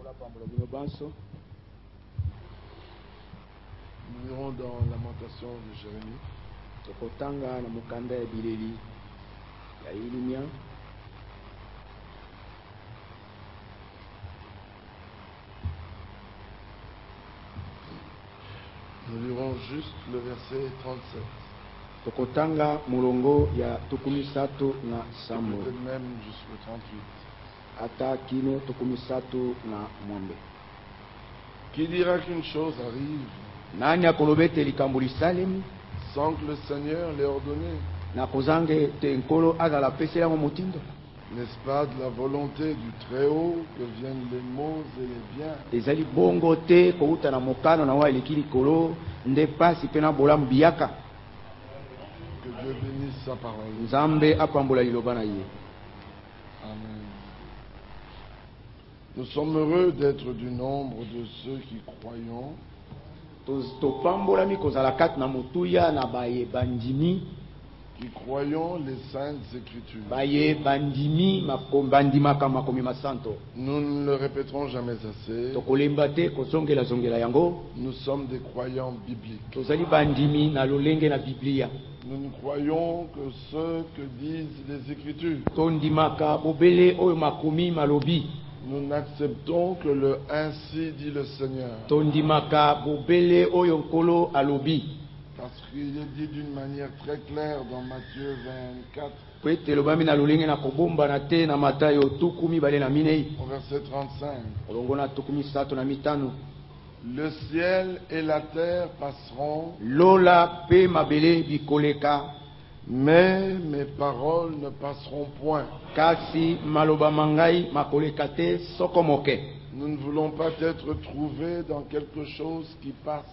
Nous irons dans Lamentation de Jérémie. Nous lirons juste le verset 37. Tokotanga mulongo ya tukumisatu na sambo. Peut-être même jusqu'au 38. Ata kino tukumisatu na mwambe. Qui dira qu'une chose arrive Nani akolobete likambo lisalemi sans que le Seigneur l'ait ordonné? Na kozange te nkolo azala pesela mo mutindo. N'est-ce pas de la volonté du Très-Haut que viennent les maux et les biens? Ezali bongo te kouta na mokano na wa elekili kolo nde pasi pena bola mbiaka. Que Dieu bénisse sa parole. Nzambe apambola liloba na ye. Amen. Nous sommes heureux d'être du nombre de ceux qui croyons Topambolami kozala kati na mutuya na baye bandimi. Qui croyons les saintes écritures. Baye bandimi makombandimaka makomi masanto. Nous ne le répéterons jamais assez. Tokolemba te kozongela zongela yango. Nous sommes des croyants bibliques. Tozali bandimi na lolenge na Biblia. Nous ne croyons que ce que disent les Écritures. Tondimaka bobele oyo makomi malobi. Nous n'acceptons que le ainsi dit le Seigneur. Tondimaka bobele oyo nkolo alobi. Parce qu'il est dit d'une manière très claire dans Matthieu 24. Kwete lobami na lolenge na kobomba na te na Matayo tukumi bale na minei. Au verset 35. Olongona tukumi sato na mitano. Le ciel et la terre passeront. Lola pe mabele bikoleka. Mais mes paroles ne passeront point. Kasi maloba mangai makoleka te sokomoke. Nous ne voulons pas être trouvés dans quelque chose qui passe.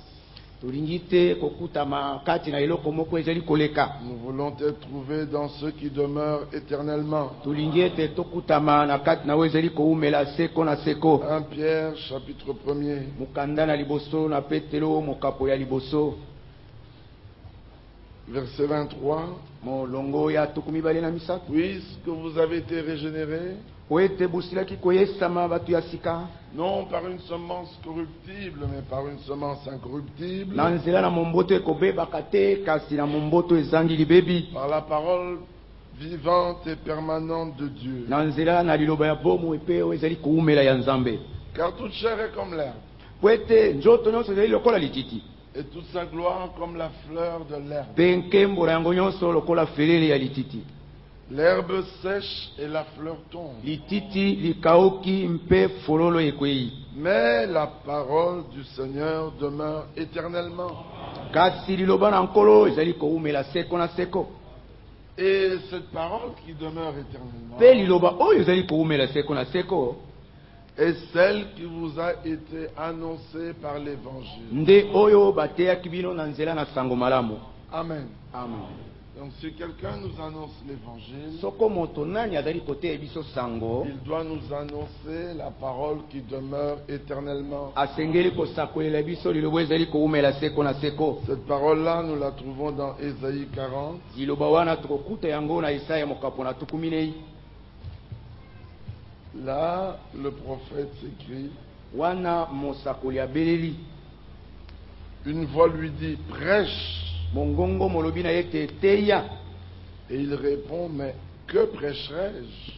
Tulingite kokutama kati na eloko moko ezali koleka. Nous voulons être trouvés dans ceux qui demeurent éternellement. Tulingite tokutama na kati na ezali koumela seko na seko. 1 Pierre chapitre 1er. Mukanda na liboso na Petelo mokapo ya liboso. Verset 23. Molongo ya tukumi bale na misato. Puisque vous avez été régénérés, non par une semence corruptible, mais par une semence incorruptible, par la parole vivante et permanente de Dieu. Car toute chair est comme l'herbe, et toute sa gloire comme la fleur de l'herbe. L'herbe sèche et la fleur tombe. Mais la parole du Seigneur demeure éternellement. Et cette parole qui demeure éternellement est celle qui vous a été annoncée par l'Évangile. Amen. Amen. Donc si quelqu'un nous annonce l'Évangile, il doit nous annoncer la parole qui demeure éternellement. Cette parole-là, nous la trouvons dans Ésaïe 40. Là, le prophète s'écrit. Une voix lui dit, prêche. Et il répond, mais que prêcherai-je?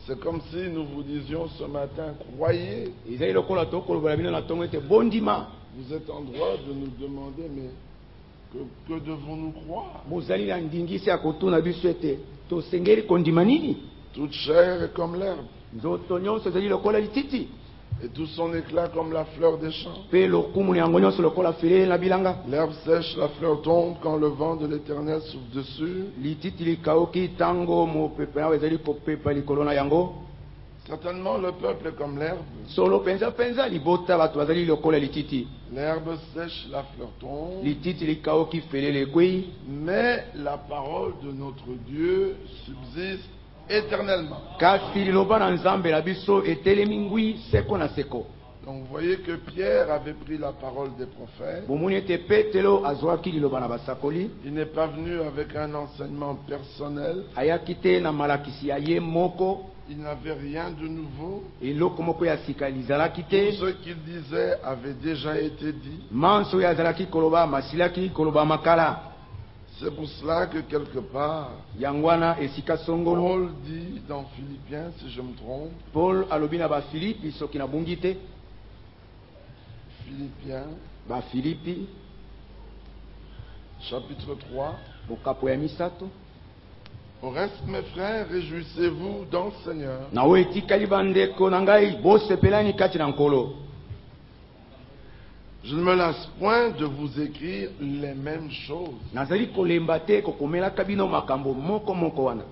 C'est comme si nous vous disions ce matin, croyez. Vous êtes en droit de nous demander, mais que devons-nous croire? Toute chair est comme l'herbe, et tout son éclat comme la fleur des champs. L'herbe sèche, la fleur tombe quand le vent de l'Éternel souffle dessus. Certainement le peuple est comme l'herbe. L'herbe sèche, la fleur tombe. Mais la parole de notre Dieu subsiste éternellement. Donc vous voyez que Pierre avait pris la parole des prophètes. Il n'est pas venu avec un enseignement personnel. il n'avait rien de nouveau. eloko moko ya sika lizalaki Tout te. ce qu'il disait avait déjà été dit. Manso oyo azalaki koloba masilaki koloba makala. C'est pour cela que quelque part, Yango wana esika songolo Paul dit dans Philippiens, si je me trompe, Paul alobi na bafilipi soki nabungi te, Philippiens, bafilipi chapitre 3. bokapo ya misato. Au reste, mes frères, réjouissez-vous dans le Seigneur. Na oyo etikali bandeko na ngai bosepelani kati na nkolo. Je ne me lasse point de vous écrire les mêmes choses. Nazali kolemba te kokomelaka bino makambo moko moko wana.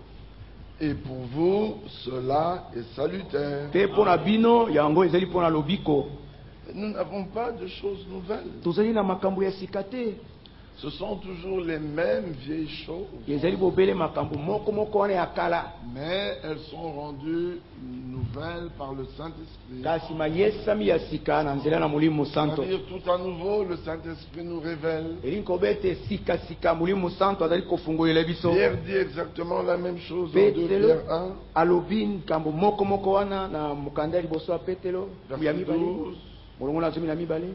Et pour vous, cela est salutaire. Pe mpona bino yango ezali mpona lobiko. Nous n'avons pas de choses nouvelles. Tozali na makambo ya sika te. Ce sont toujours les mêmes vieilles choses, Ezali bobele makambo moko moko wana ya kala. mais elles sont rendues nouvelles par le Saint-Esprit. Kasi mayesami ya sika na nzela na molimo santo. C'est-à-dire tout à nouveau, le Saint-Esprit nous révèle. Elingi kobete sika sika molimo santo azali kofungolela biso. Pierre dit exactement la même chose en 2 Petelo Pierre 1, alobi nkambo moko moko wana na mokanda ya liboso ya Petelo ya verset mibale. 12. Molongo na zomi na mibale.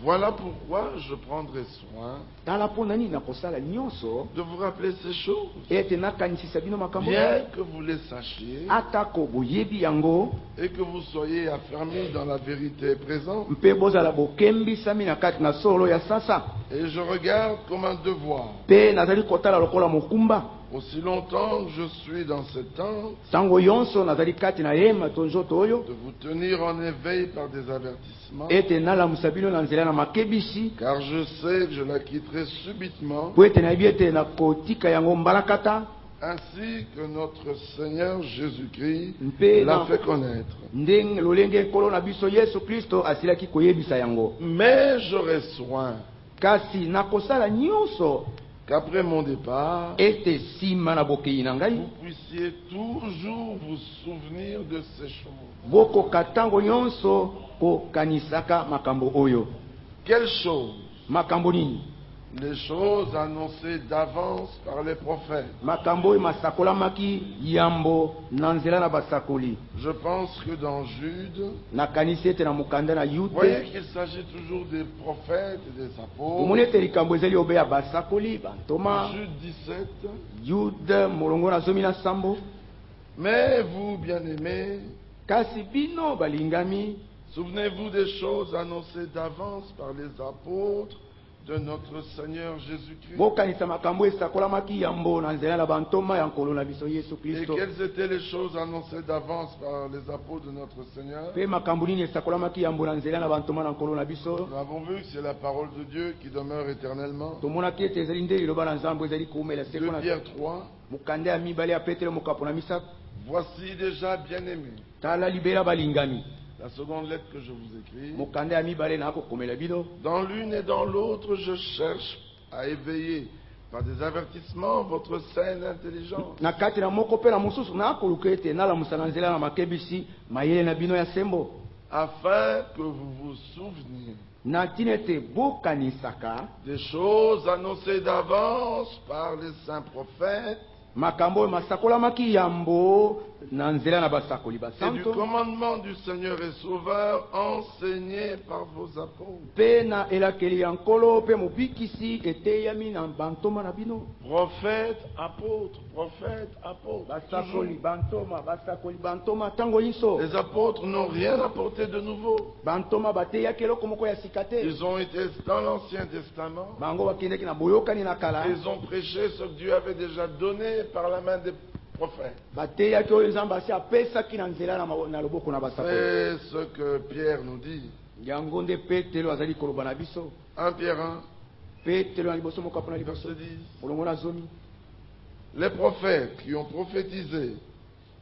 Voilà pourquoi je prendrai soin Tala mpo nani nakosala nyonso de vous rappeler ces choses, ete nakanisisa bino makambo bien que vous les sachiez atako boyebi yango et que vous soyez affermis dans la vérité présente. mpe bozala bokembisami na kati na solo ya sasa. Et je regarde comme un devoir, Mpe nazali kotala lokola mokumba aussi longtemps que je suis dans cette tente, ntango yonso nazali kati na yema to nzoto oyo de vous tenir en éveil par des avertissements, ete nalamusa bino na nzela na makebisi car je sais que je la quitterai subitement, mpo ete nayebi ete nakotika yango mbalakata. ainsi que notre Seigneur Jésus-Christ Mpe l'a na fait connaître. ndenge lolenge nkolo na biso yesu kristo asilaki koyebisa yango. Mais j'aurai soin Kasi nakosala nyonso qu'après mon départ, ete nsima na bokei na ngai vous puissiez toujours vous souvenir de ces choses. bokoka ntango nyonso kokanisaka makambo oyo. Quelles choses? Makambo nini? Les choses annoncées d'avance par les prophètes. Makambo oyo masakolamaki yambo na nzela na basakoli. Je pense que dans Jude, Nakanisi ete na mokanda na vous voyez yute qu'il s'agit toujours des prophètes et des omoni apôtres. ete likambo ezali obe ya basakoli bantoma Jude 17. yude molongo na zomi na sambo. Mais vous, bien-aimés, Kasi bino balingami souvenez-vous des choses annoncées d'avance par les apôtres de notre Seigneur Jésus-Christ. bokanisa makambo esakolamaki yambo na nzela na bantoma ya nkolo na biso yesu Et kristo. quelles étaient les choses annoncées d'avance par les apôtres de notre Seigneur? Mpe makambo nini esakolamaki yambo na nzela na bantoma na nkolo na biso. Nous avons vu que c'est la parole de Dieu qui demeure éternellement. tomonaki ete ezali nde liloba na nzambe ezali koumela 2 seko na Pierre 3. mokanda ya mibale ya petelo mokapo na misato. Voici déjà bien-aimés Tala libela balingami la seconde lettre que je vous écris. mokanda ya mibale na kokomela bino. Dans l'une et dans l'autre, je cherche à éveiller par des avertissements votre saine intelligence, Na kati na moko mpe na mosusu nakoluka ete nalamusa na nzela na makebisi mayele na bino ya sembo afin que vous vous souveniez na ntina ete bokanisaka des choses annoncées d'avance par les saints prophètes makambo oyo masakolamaki yambo na nzela na basakoli et du basanto commandement du Seigneur et Sauveur enseigné par vos apôtres, mpe na elakeli ya nkolo mpe mobikisi eteyami na bantoma na bino. prophètes, apôtres, Basakoli toujours. basakoli bantoma ntango nyonso Les apôtres n'ont rien apporté de nouveau. bantoma bateyaki eloko moko ya sika te. Ils ont été dans l'Ancien Testament. bango bakendeki na boyokani na kala Ils ont prêché ce que Dieu avait déjà donné par la main des prophètes. bateyaki oyo nzambe asi apesaki na nzela na loboko na basakoli. C'est ce que Pierre nous dit. yango nde petelo azali koloba na biso. 1 Pierre 1, petelo na liboso mokapo na liboso verset 10. molongo na zomi. Les prophètes qui ont prophétisé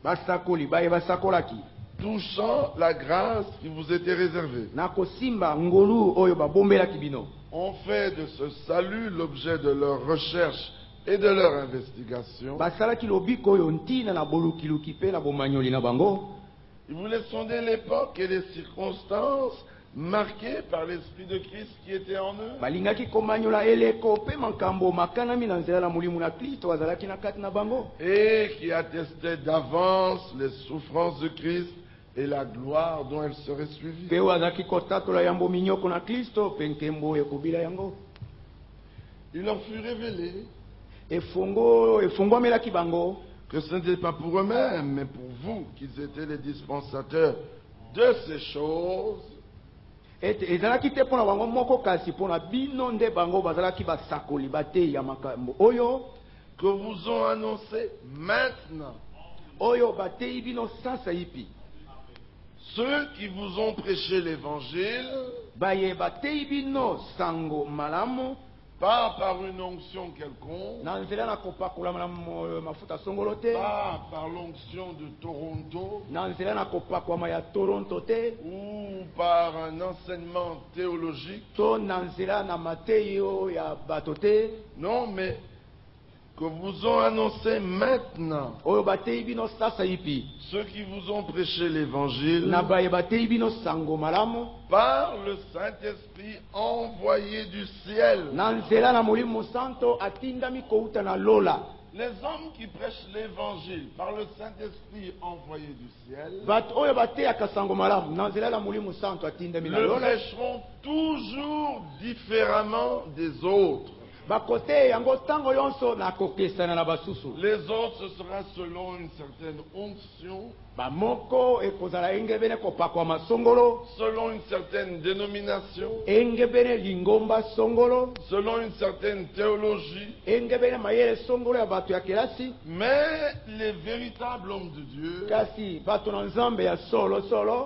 basakoli baye basakolaki touchant la grâce qui vous était réservée na kosimba ngolu oyo babombelaki bino ont fait de ce salut l'objet de leur recherche et de leur investigation. basalaki lobiko oyo ntina na bolukiluki mpe na bomanyoli na bango. Ils voulaient sonder l'époque et les circonstances marqués par l'Esprit de Christ qui était en eux. balingaki komanyola eleko pe makambo makanami na nzela na molimo na Kristo azalaki na kati na bango Et qui attestaient d'avance les souffrances de Christ et la gloire dont elles seraient suivies. pe oyo azalaki kotatola yambo minyoko na Kristo pe nkembo ekobila yango Il leur fut révélé efungwamelaki bango que ce n'était pas pour eux-mêmes, mais pour vous qu'ils étaient les dispensateurs de ces choses, ete ezalaki te mpo na bango moko kasi mpo na bino nde bango bazalaki basakoli bateyi ya makambo oyo que vous ont annoncé maintenant oyo bateyi bino sasa ipi ceux qui vous ont prêché l'évangile, baye bateyi bino sango malamu pas par une onction quelconque, na nzela na kopakolama na mafuta songolo te pas par l'onction de Toronto, na nzela na kopakwama ya Toronto te ou par un enseignement théologique, to na nzela na mateyi oyo ya bato te non, mais que vous ont annoncé maintenant oyo bateyi bino sasa ipi ceux qui vous ont prêché l'évangile na baye bateyi bino sango malamu par le Saint-Esprit envoyé du ciel. na nzela na molimo santo atindami kouta na lola Les hommes qui prêchent l'évangile par le Saint-Esprit envoyé du ciel bato oyo bateyaka sango malamu na nzela na molimo santo atindami na le lola prêcheront toujours différemment des autres. bakoteya yango ntango yonso na kokesana na basusu Les autres, ce sera selon une certaine onction, bamoko ekozala engebene kopakwama songolo selon une certaine dénomination, engebene lingomba songolo selon une certaine théologie. engebene mayele songolo ya bato ya kelasi Mais les véritables hommes de Dieu kasi bato na nzambe ya solo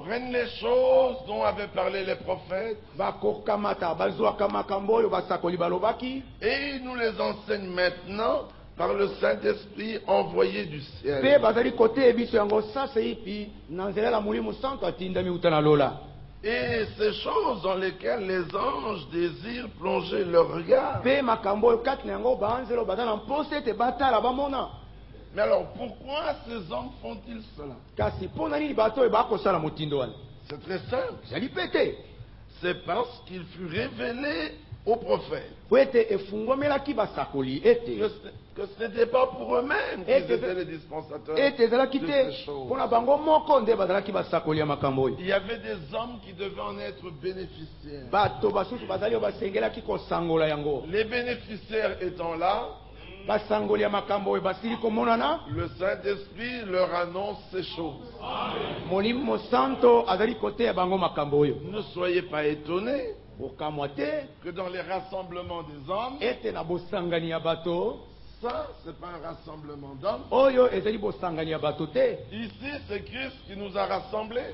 prennent les choses dont avaient parlé les prophètes bakokamata bazwaka makambo oyo basakoli balobaki et ils nous les enseignent maintenant par le Saint-Esprit envoyé du mpe ciel. bazali koteya biso yango sasa ipi na nzela ya molimo santo atindami uta na lola Et ces choses dans lesquelles les anges désirent plonger leur regard. mpe makambo oyo kati na yango baanzelo baza na mposa ete batala bamona Mais alors, pourquoi ces hommes font-ils cela? kasi mpo na nini bato oyo bakosala motindo wana C'est très simple. ezali mpe te C'est parce qu'il fut révélé aux prophètes po ete efungwamelaki basakoli ete que ce n'était pas pour eux-mêmes qu'ils étaient les dispensateurs ete ezalaki de te ces choses. mpo na bango moko nde bazalaki basakoli ya makambo oyo Il y avait des hommes qui devaient en être bénéficiaires. bato basusu bazali oyo basengelaki kosangola yango Les bénéficiaires étant là, basangoli ya makambo oyo basili komonana le Saint-Esprit leur annonce ces choses. molimo santo azali koteya bango makambo oyo Ne soyez pas étonnés bokamwa te que dans les rassemblements des hommes, ete na bosangani ya bato ça, c'est pas un rassemblement d'hommes. oyo ezali bosangani ya bato te Ici, c'est Christ qui nous a rassemblés.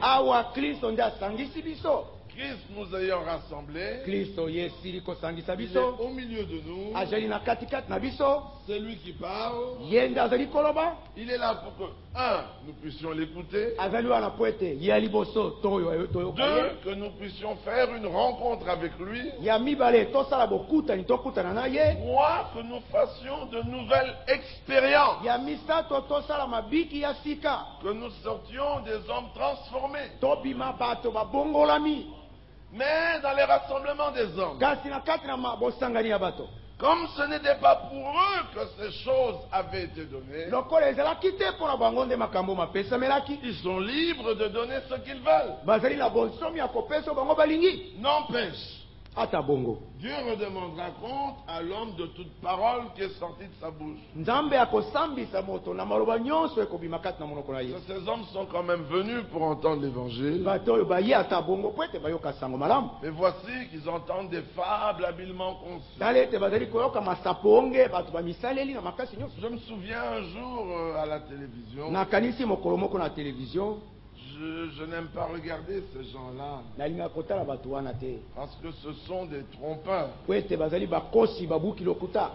awa kristo nde asangisi biso Christ nous ayant rassemblés, kristo ye esili kosangisa il est biso au milieu de nous. azali na katikati na biso C'est lui qui parle. ye nde azali koloba Il est là pour que, un, nous puissions l'écouter. azali wana po ete ye ya liboso toyoka ye Deux, que nous puissions faire une rencontre avec lui. ya mibale tosala bokutani tokutana na ye Trois, que nous fassions de nouvelles expériences. ya misato tosala mabiki ya sika Que nous sortions des hommes transformés. tobima bato babongolami Mais dans les rassemblements des hommes, kasi na kati na bosangani ya bato comme ce n'était pas pour eux que ces choses avaient été données, lokola ezalaki te mpo na bango nde makambo mapesamelaki ils sont libres de donner ce qu'ils veulent. bazali na bonsomi ya kopesa oyo bango balingi N'empêche, ata bongo Dieu redemandera compte à l'homme de toute parole qui est sortie de sa bouche. nzambe akosambisa moto na maloba nyonso ekobima kati na monoko na ye Ces hommes sont quand même venus pour entendre l'évangile. bato oyo baye ata bongo po ete bayoka sango malamu Mais voici qu'ils entendent des fables habilement conçues. tala ete bazali koyoka masaponge bato bamisaleli na makasi nyonso Je me souviens un jour à la télévision, nakanisi mokolo moko na televizio je n'aime pas regarder ces gens-là nalingaka kotala bato wana te parce que ce sont des trompeurs, po ete bazali bakosi babuki lokuta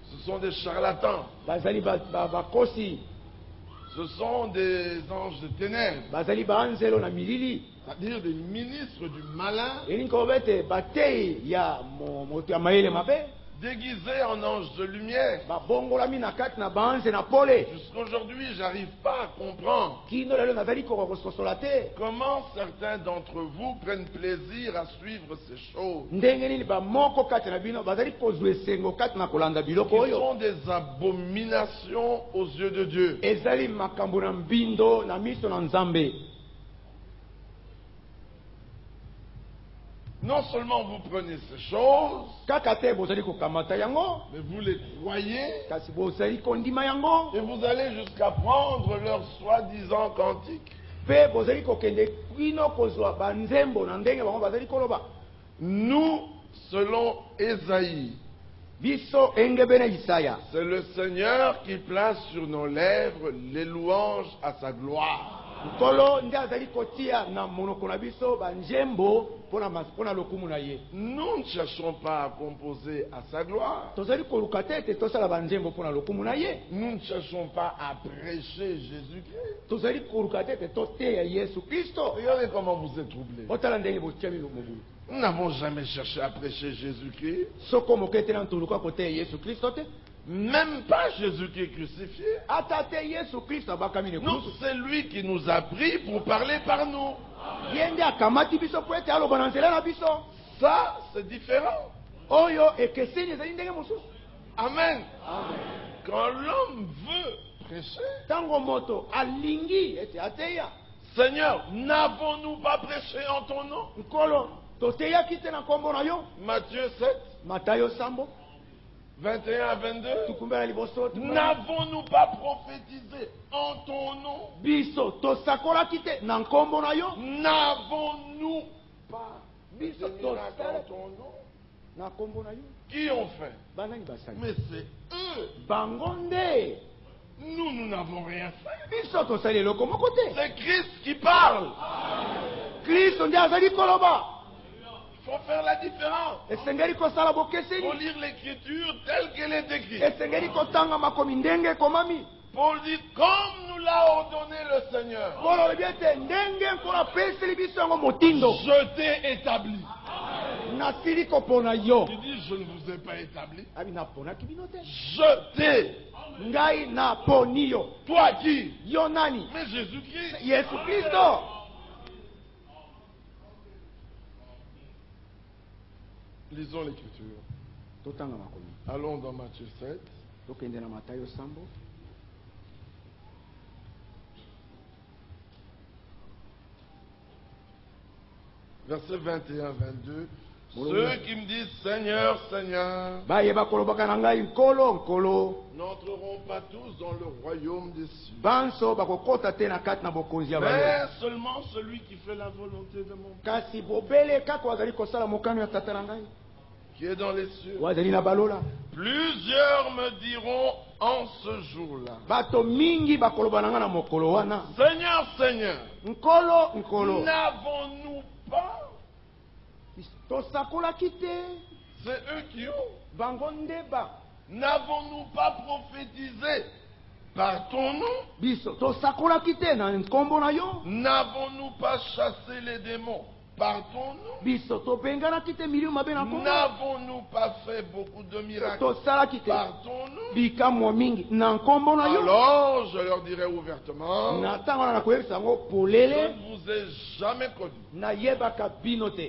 ce sont des charlatans, bazali bakosi ce sont des anges de ténèbres, bazali baanzelo na milili c'est-à-dire des ministres du malin, elingi koloba ete bateyi ya moto ya mayele mabe déguisés en anges de lumière. babongolami na kati na banze na pole Jusqu'aujourd'hui, j'arrive pas à comprendre kino lelo nazali kokososola te comment certains d'entre vous prennent plaisir à suivre ces choses, ndenge nini bamoko kati na bino bazali kozwa esengo kati na kolanda biloko qui oyo sont des abominations aux yeux de Dieu. ezali makambo na mbindo na miso na nzambe. Non seulement vous prenez ces choses, Kaka te bozali kokamata yango mais vous les croyez, kasi bozali kondima yango et vous allez jusqu'à prendre leurs soi-disant cantiques. mpe bozali kokende kino kozwa banzembo na ndenge bango bazali koloba. Nous, selon Ésaïe, Biso engebe na Isaya c'est le Seigneur qui place sur nos lèvres les louanges à sa gloire. nkolo nde azali kotia na monoko na biso banzembo mpona lokumu na ye. Nous ne cherchons pas à composer à sa gloire. Tozali koluka te ete tosala banzembo mpona lokumu na ye. Nous ne cherchons pas à prêcher Jésus-Christ. Tozali koluka te ete toteya Yesu Kristo. Regardez comment vous êtes troublés. Otala ndenge botiami mobulu. Nous n'avons jamais cherché à prêcher Jésus-Christ. Soko moke te na toluka koteya Yesu Kristo te. Même pas Jésus-Christ crucifié. Ata te Yesu Kristo abakami ne Non, krusu. c'est lui qui nous a pris pour parler par nous. Ye nde akamati biso po ete aloba na nzela na biso. Ça, c'est différent. Oyo ekeseni ezali ndenge mosusu. Amen. Quand l'homme veut prêcher, Tango moto alingi ete ateya. Seigneur, n'avons-nous pas prêché en ton nom? Nkolo toteyaki te na nkombo na yo. Matthieu 7, Matayo sambo 21 à 22. tukumbela liboso tukumbela. N'avons-nous pas prophétisé en ton nom? Biso tosakolaki te na nkombo na yo. N'avons-nous pas Biso des miracles tosala en ton nom? na nkombo na yo. Qui ont fait? Banani basali. Mais c'est eux. Bango nde. Nous n'avons rien fait. Biso tosali eloko moko te. C'est Christ qui parle. Kristo nde azali koloba. Il faut faire la différence. Esengeli kosala Il faut bokeseni. lire l'écriture telle qu'elle est écrite. Esengeli kotanga makomi ndenge ekomami. Paul dit, comme nous l'a ordonné le Seigneur, Nkolo olobi ete ndenge nkolo apeseli biso yango motindo. je t'ai établi. Nasili kopona yo. Il dit, je ne vous ai pas établi. Abi naponaki bino te. Je t'ai. Ngai naponi yo. Toi qui? Yo nani? Mais Jésus-Christ. Yesu Kristo. Lisons l'écriture. Totanga makomi. Allons dans Matthieu 7. Tokende na Matayo sambo. Versets 21-22. Ceux qui me disent Seigneur, Seigneur, Bayeba kolobaka na ngai nkolo nkolo. n'entreront pas tous dans le royaume des cieux, Banso bakokota te na kati na bokonzi ya mais bayo. seulement celui qui fait la volonté de mon Père Kasi bobele kaka wazali kosala mokano ya tata na ngai. qui est dans les cieux. Wazali na balola. Plusieurs me diront en ce jour-là, Bato mingi bakoloba na nga na mokolo wana. Seigneur, Seigneur, Nkolo nkolo. n'avons-nous pas? Tosakolaki te. C'est eux qui ont. Bango ndeba. N'avons-nous pas prophétisé par ton nom? Biso tosakolaki te na nkombo na yo. N'avons-nous pas chassé les démons par ton nom? Biso tobenganaki te milio mabe na nkombo. N'avons-nous pas fait beaucoup de miracles Tosalaki te par ton nom? bikamwa mingi na nkombo na yo. Alors je leur dirai ouvertement, Na ntango wana nakoyebisa yango je polele ne vous ai jamais connu. nayebaka bino te.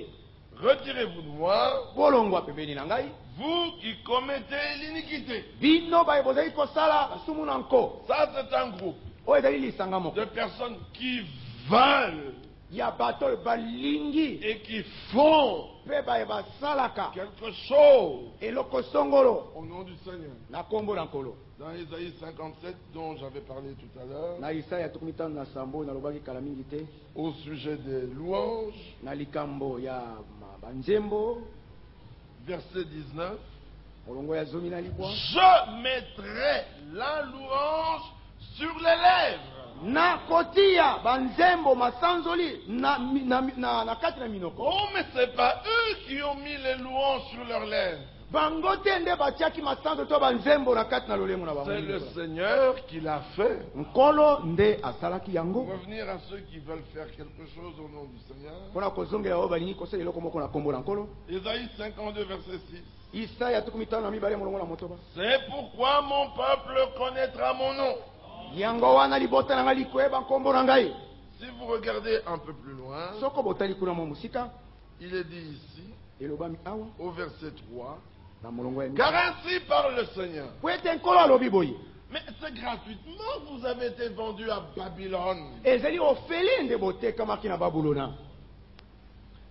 Retirez-vous de moi, Bolongwa pembeni na ngai. vous qui commettez l'iniquité. Bino baye bozali kosala basumu na nko. Ça, c'est un groupe Oyo ezali lisanga moko. de personnes qui veulent Ya bato oyo balingi et qui font mpe baye basalaka quelque chose eloko songolo au nom du Seigneur. na nkombo na nkolo. Dans Ésaïe 57, dont j'avais parlé tout à l'heure, Na Isaya 53 nalobaki kala mingi te au sujet des louanges, na likambo ya banzembo verset 19, molongo ya zomi na libwa. je mettrai la louange sur les lèvres. Na kotia banzembo masanzoli na kati na minoko. Oh, mais c'est pas eux qui ont mis les louanges sur leurs lèvres. bango te nde batiaki masanzo to banzembo na kati na lolengo na bango. C'est le Seigneur qui l'a fait. nkolo nde asalaki yango. Pour revenir à ceux qui veulent faire quelque chose au nom du Seigneur. mpona kozongela oyo balingi kosala eloko moko na nkombo na nkolo. Isaïe 52, verset 6. Isaya 52 molongo na motoba. C'est pourquoi mon peuple connaîtra mon nom. yango wana libota na ngai likoyeba nkombo na ngai. Si vous regardez un peu plus loin, soko botali kuna mo musika il est dit ici, elobami awa au verset 3, na molongo ya car ainsi parle le Seigneur. po ete nkolo alobi boye Mais c'est gratuitement que vous avez été vendu à Babylone. ezali ofele nde botekamaki na babulona.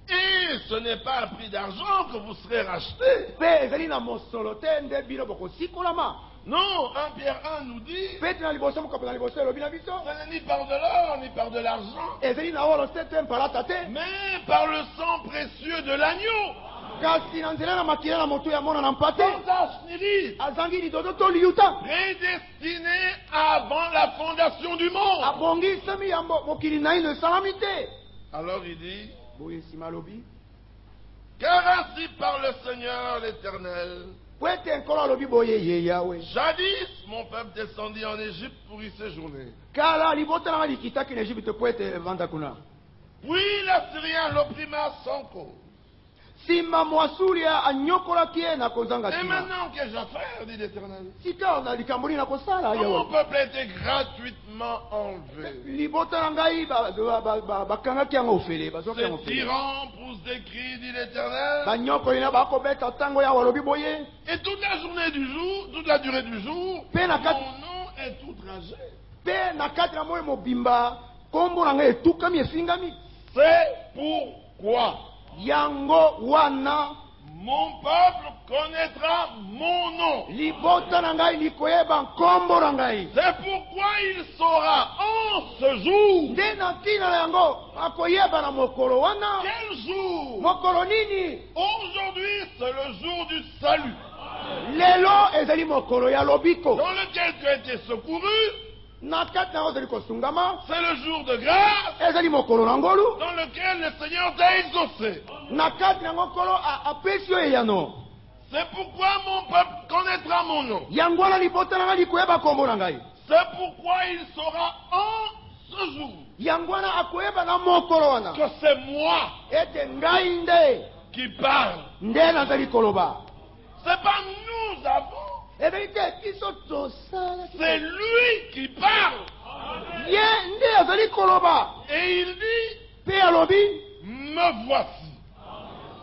Et ce n'est pas à prix d'argent que vous serez rachetés. mpe ezali na mosolo te nde bino bokosikolama. Non, 1 Pierre 1 nous dit, pete na liboso mokapo na liboso elobi na biso ce n'est ni par de l'or, ni par de l'argent, ezali na olo te te mpalata te mais par le sang précieux de l'agneau, kasi na nzela na makila na moto ya mona na mpa te sans tache ni risque, azangi lidodo to liuta prédestiné avant la fondation du monde. abongisami ya mokili na ino esalami te. Alors il dit, boye nsima alobi car ainsi par le Seigneur l'Éternel, po ete nkolo alobi boye ye yawe jadis mon peuple descendit en Égypte pour y séjourner. kala libota na nga likitaki na egypte po ete evanda kuna. Puis l'Assyrien l'opprimera sans cause. nsima mwasulia anyokolaki ye na kozanga Et nsima. maintenant, qu'ai-je à faire, dit l'Éternel? sika na likambo nini na kosala Mon yawe. peuple a été gratuitement enlevé. libota na ngai bakangaki yango ofele bazwaki yango Ces ofele. tyrans poussent des cris, dit l'Éternel. banyokoli na bakobeta ntango yawe alobi boye. Et toute la journée du jour, toute la durée du jour, Pe na kat- mon nom est outragé. mpe na kati na moi mobimba nkombo na ngai etukami efingami. C'est pourquoi yango wana mon peuple connaîtra mon nom. libota na ngai likoyeba nkombo na ngai. C'est pourquoi il saura en ce jour. nde na ntina na yango akoyeba na mokolo wana. Quel jour? mokolo nini? Aujourd'hui, c'est le jour du salut, lelo ezali mokolo ya lobiko. dans lequel tu as été secouru. na kati na yango ezali kosungama. C'est le jour de grâce, ezali mokolo na ngolu. dans lequel le Seigneur t'a exaucé. na kati na yango nkolo apesi yo eyano. C'est pourquoi mon peuple connaîtra mon nom. yango wana libota na ngai likoyeba nkombo na ngai. C'est pourquoi il saura en ce jour yango wana akoyeba na mokolo wana que c'est moi ete ngai nde qui parle. nde nazali koloba. C'est pas nous avons, ezali te biso tosala. c'est lui qui parle. ye nde azali koloba. Et il dit, mpe alobi me voici.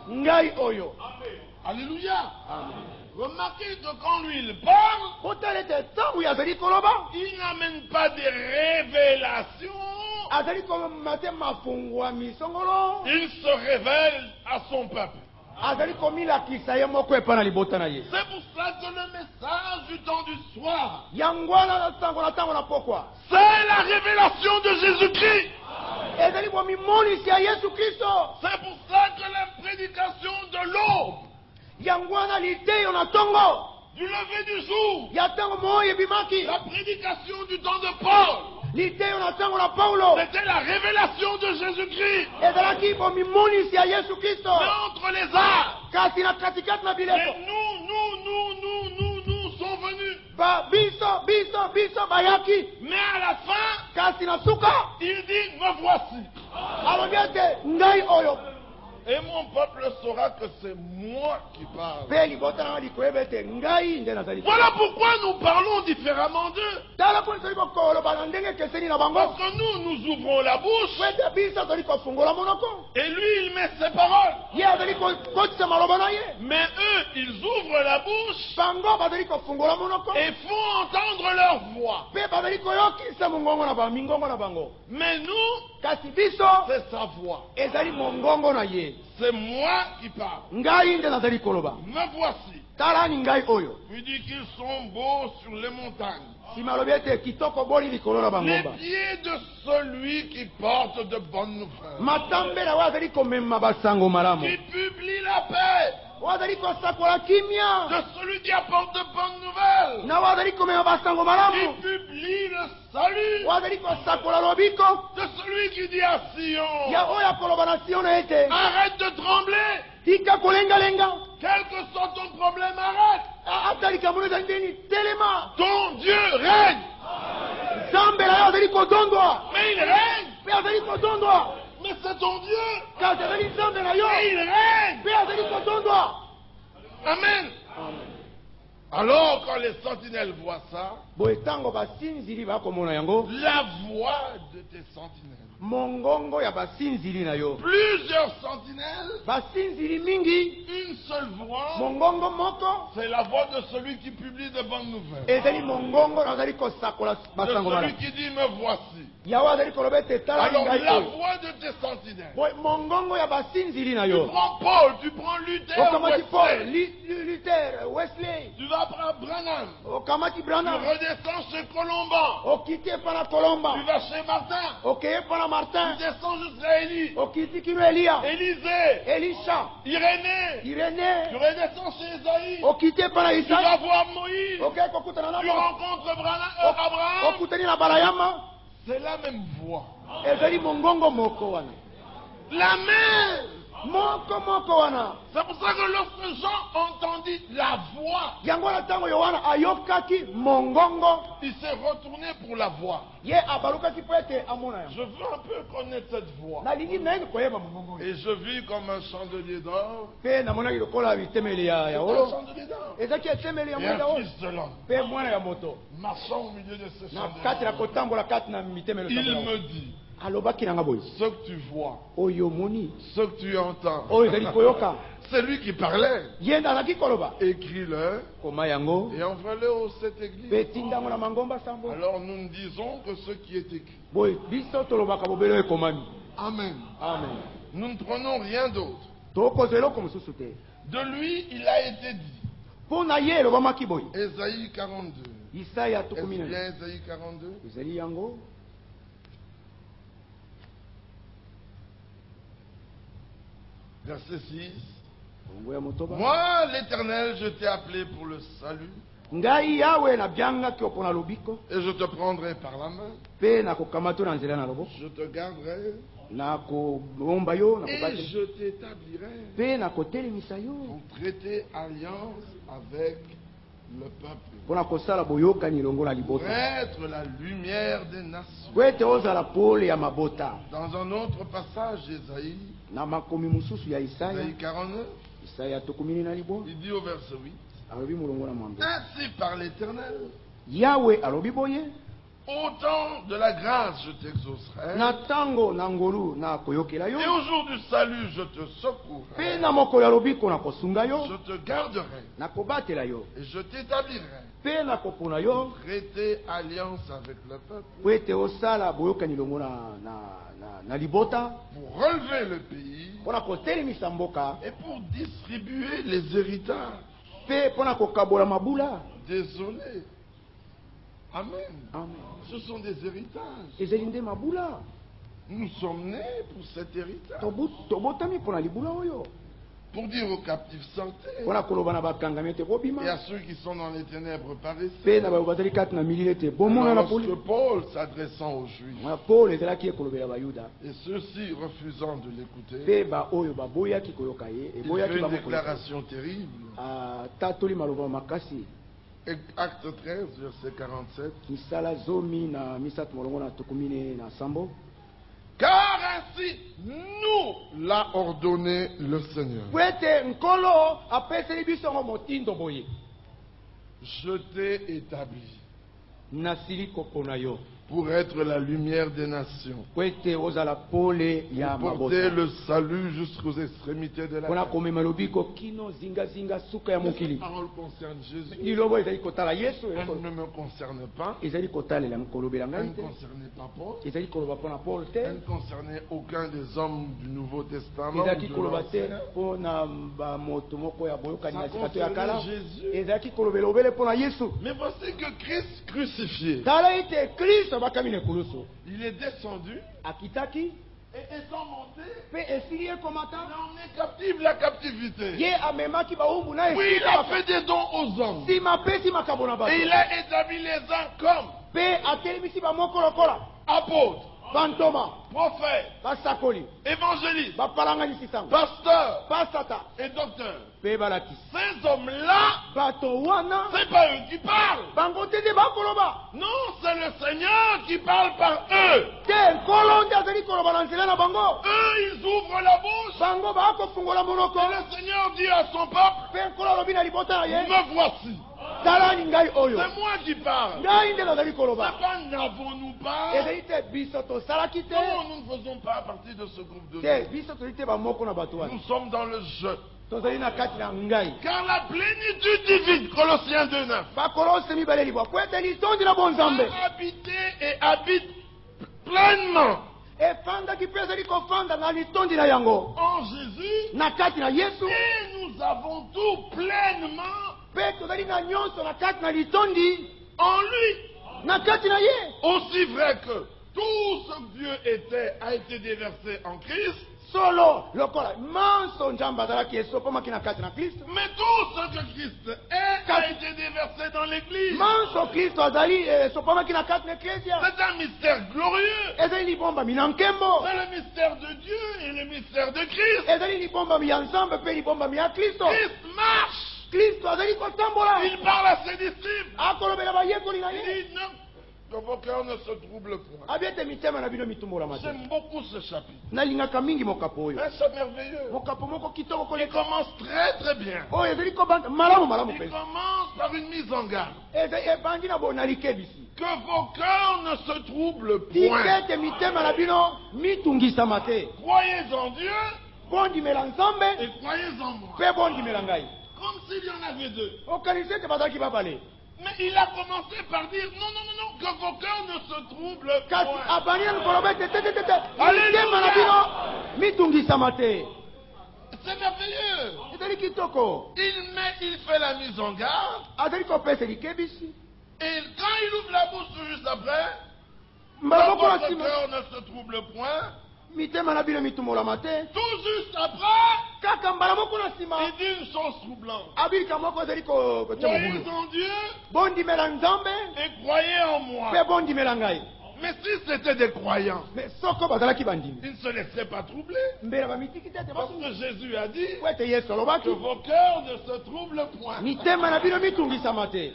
ngai oyo. Alléluia. Remarquez que quand lui il parle, kotala ete ntango azali koloba il n'amène pas des révélations. azali komema te mafungwami songolo. Il se révèle à son peuple. azali komilakisa ye moko epai na libota na ye. C'est pour ça que le message du temps du soir, yango wana na ntango na pokwa c'est la révélation de Jésus-Christ. ezali bomimonisi ya yesu kristo. C'est pour ça que la prédication de l'aube, yango wana liteyo na ntongo du lever du jour, ya ntango moyo ebimaki. la prédication du temps de Paul, liteyo na ntango na paulo c'était la révélation de Jésus-Christ. ezalaki bomimonisi ya yesu kristo. Mais entre les arts, kasi na katikati na mais bileko nous sont venus. biso bayaki. Mais à la fin, kasi na suka il dit, me voici. alobi ete ngai oyo. Et mon peuple saura que c'est moi qui parle. mpe libota nanga likoyeba ete ngai nde nazali. Voilà pourquoi nous parlons différemment d'eux. tala mpo ezali kokoloba na ndenge ekeseni na bango. Parce que nous ouvrons la bouche po ete biso azali kofungola monoko. et lui, il met ses paroles. ye azali kokotisa maloba na ye. Mais eux, ils ouvrent la bouche bango bazali kofungola monoko. et font entendre leur voix. mpe bazali koyokisa mongongo na bango mingongo na bango. Mais nous, kasi biso c'est sa voix. ezali mongongo na ye. C'est moi qui parle. ngai nde nazali koloba. Me voici. talani ngai oyo. Puis dit qu'ils sont beaux sur les montagnes. nsima alobi ete kitoko boli likolo na Les bangomba. pieds de celui qui porte de bonnes nouvelles, matambela oyo azali komema basango malamu. qui publie la paix, oyo azali kosakola kimia. de celui qui apporte de bonnes nouvelles, na oyo azali komema basango qui malamu. publie le salut, oyo azali kosakola lobiko de celui qui dit à Sion, ya oyo akoloba na Siona ete arrête de trembler, tika kolengalenga. Quel que soit ton problème, arrête. Ata likambo ezali ndeni telema. Ton Dieu règne. Nzambe na yo azali kodondwa. Mais il règne. Mpe azali kodondwa. Mais c'est ton Dieu. Kasi azali nzambe na yo. Et il règne. Mpe azali kodondwa. Amen. Alors, quand les sentinelles voient ça, Boye tango basinzili bakomona yango. la voix de tes sentinelles. Mongongo ya basinzili na yo. Plusieurs sentinelles, Basinzili mingi. une seule voix, Mongongo moko. c'est la voix de celui qui publie de bonnes nouvelles. Ezali mongongo na azali kosakola De basango mala. celui qui dit, me voici. Yawe azali koloba ete tala Alors, ngai la oyo. voix de tes sentinelles. Boye mongongo ya basinzili na Tu yo. prends Paul, tu prends Luther, Okamati Paul, Wesley. Luther, Wesley. Tu vas prendre Branham. Okamati Tu Branham. redescends chez Colomban. Okite pana Kolomba. Tu vas chez Martin. Okeye pana Martin. Tu descends jusqu'à Élie. Okiti kino Elia. Élisée. Elisha. Irénée. Tu Irene. redescends chez Isaïe. Okite pana Tu vas Isaac. voir Moïse. Okeye kokutana na Tu mo. rencontres Abraham. Okutani na Balayama. C'est la même voix. Ezali mongongo moko wana. La même. Moko wana. C'est pour ça que lorsque Jean entendit la voix, Yango na tango Yohana ayokaki mongongo. il s'est retourné pour la voix. Ye abalukaki po ete amona yango. Je veux un peu connaître cette voix. Nalingi nayebi koyeba mongongo oyo. Et je vis comme un chandelier d'or. Mpe namonaki lokola bitemeli ya Un wolo. chandelier d'or. Ezaki etemeli ya Et mwenda un oyo. fils de l'homme. Mpe mwana ya moto. Marchant au milieu de ce Na kati na chandelier. kotambola kati na mitemelo Il tambola. me dit, Alobaki nanga boye. ce que tu vois, Oyo moni. ce que tu entends, Oyo ezali koyoka. c'est lui qui parlait. Ye ndalaki koloba. Écris-le Koma yango. et envoie-le au cette église. Mpe tindango na mangomba sambo. Alors nous ne disons que ce qui est écrit. Boye biso tolobaka bobelo ekomami. Amen. Amen. Nous ne prenons rien d'autre. Tokozwa eloko mosusu te. De lui, il a été dit. Mpo na ye elobamaki boye. Ésaïe 42. Isaya Est-ce tukumi na bien Ésaïe 42? ezali yango. Verset 6. Bongo ya motoba. Moi, l'Éternel, je t'ai appelé pour le salut, Ngai yawe nabyangaki opona lobiko. et je te prendrai par la main, Mpe nakokamata na nzela na loboko. je te garderai, Nakobomba yo, et nakobate. je t'établirai Mpe nakotelemisa yo. pour traiter alliance avec le peuple, Mpona kosala boyokani longola pour libota. être la lumière des nations. Po ete ozala pole ya mabota. Dans un autre passage d'Ésaïe, Na makomi mosusu ya Isaya. Ésaïe 49, Isaya tukumini na libwa. il dit au verset 8, Alobi mulongo na mwambe. ainsi par l'Éternel, Yawe alobi boye. au temps de la grâce, je t'exaucerai, Na tango na ngolu na koyokela yo. et au jour du salut, je te Mpe secourrai, na mokolo ya lobiko nakosunga yo. je te garderai, Nakobatela yo. et je t'établirai, Mpe nakopona yo. traiter alliance avec le peuple, Po ete osala boyokani longo na libota. pour relever le pays, Mpona kotelemisa mboka. et pour distribuer les héritages. Mpe mpona kokabola mabula. Désolé. Amen. Amen. Ce sont des héritages. Ezeli nde mabula. Nous sommes nés pour cet héritage. Tobotami mpona libula oyo. Pour dire aux captifs sortez, Mpona koloba na bakangami ete et bobima. à ceux qui sont dans les ténèbres paraissez. Mpe na bato bazali kati na milili ete bomona na poli. Lorsque Paul s'adressant aux Juifs, Mwana Paul ezalaki ekolobela bayuda. et ceux-ci refusant de l'écouter, Mpe baoyo baboyaki koyoka ye. il Eboyaki fait une bamokola. déclaration terrible. Tatoli maloba makasi. Acte 13, verset 47. Misala zomi na misato molongo na tukumine na sambo. Car ainsi nous l'a ordonné le Seigneur. Po ete nkolo apeseli biso ngo motindo boye. Je t'ai établi Nasili kopona yo. pour être la lumière des nations, Po ete ozala pole ya pour porter mabota. le salut jusqu'aux extrémités de la Mpona terre. komema lobiko kino zingazinga suka ya Cette mokili. parole concerne Jésus. Lilobo ezali kotala Yesu. Elle ne me concerne pas. Ezali kotalela kolobela Elle ngai ne te. concernait pas Paul. Ezali koloba mpona Paul te. Elle ne concernait aucun des hommes du Nouveau Testament. Ezalaki ou de koloba te l'Ancien. mpona bamoto moko ya boyokani Ça ya sika to ya kala. concernait Jésus. Ezalaki kolobela obele mpona Yesu. Mais voici que Christ crucifié, Tala ete Kristo bakami na ekulusu. il est descendu Akitaki et étant monté, mpe esili ye il komata. a emmené captive la captivité. Ye amemaki bawumbu na Oui, il a fait des dons aux hommes. nsima apesi makambo na bato. Et il a établi les uns comme Mpe atelemisi bamoko lokola apôtres, Fantoma. prophète, Basakoli. évangéliste, Bapalangani Sisang. pasteur Basata. et docteur. Pebalakis. Ces hommes-là, Batowana. c'est pas eux qui parlent. Bangote de Bakoloba. Non, c'est le Seigneur qui parle par eux. Te Kolonde Azali Koloba Lansela na Bango. Eux, ils ouvrent la bouche. Bango Bako Fungola Monoko. Et le Seigneur dit à son peuple, Pen Kola Robina Libota Ye. me voici. Talani Ngai Oyo. C'est moi qui parle. Ngai Nde Azali C'est Koloba. pas n'avons-nous pas. Ezalite bisoto salakite. Non, nous ne faisons pas partie de ce groupe de Te gens. bisoto lite ba moko na batoa. Nous sommes dans le jeu. Tozali na kati na Ngai. Car la plénitude divine, Colossiens 2:9, Bakolo semi baleli bwa. Kwete ni tondi na bonzambe. a habité et habite pleinement Efanda ki pesa liko fanda na litondi na yango. en Jésus. Na kati na Yesu. Et nous avons tout pleinement Pe tozali na nyonso na kati na litondi. en lui. Na kati na Ye. Aussi vrai que tout ce que Dieu était a été déversé en Christ, Solo lokola manso njamba azalaki esopamaki na kati na Kristo. mais tout ce que Christ est a été déversé dans l'Église. Manso Kristo azali esopamaki na kati na Eklesia. C'est un mystère glorieux. Ezali libombami na nkembo. C'est le mystère de Dieu et le mystère de Christ. Ezali libombami ya nzambe mpe libombami ya Kristo. Christ marche. Kristo azali kotambola. Il parle à ses disciples. Akolobela bayekoli na ye. Il dit non, que vos cœurs ne se troublent point. Abiete mitema na bino mitumbola te. J'aime beaucoup ce chapitre. Nalingaka mingi mokapo oyo. Mais c'est merveilleux. Mokapo moko kitoko Il koleka. commence très très bien. Oyo ezali kobanda malamu malamu Il mpenza. commence par une mise en garde. Ebandi na bonalikebisi. Que vos cœurs ne se troublent point. Tikete mitema na bino mitungisama te. Croyez en Dieu Bondimela nzambe et croyez en moi. mpe bondimela ngai. Comme s'il y en avait deux. Okanisi ete bazalaki babale. Mais il a commencé par dire non, non, non, non, que vos cœurs ne se troublent Kasi point. abandi na likoloba ete tetetete Alléluia. mitema na bino mitungisama te. C'est merveilleux. Ezali kitoko. Il fait la mise en garde. Azali kopesa likebisi. Et quand il ouvre la bouche tout juste après, Mbala que moko na votre nsima cœur ne se trouble point. mitema na bino mitumolama te. Tout juste après, Kaka mbala moko na nsima il dit une chose troublante. abilika moko ezali kotia Croyez mobulu. en Dieu Bondimela nzambe et croyez en moi. mpe bondimela ngai. Mais si c'était des croyants, Mais soko bazalaki bandimi. ils ne se laisseraient pas troubler. Mbela bamitiki te ete Parce basungi. que Jésus a dit Po ete Yesu que alobaki vos cœurs ne se troublent point. mitema na bino mitungisama te.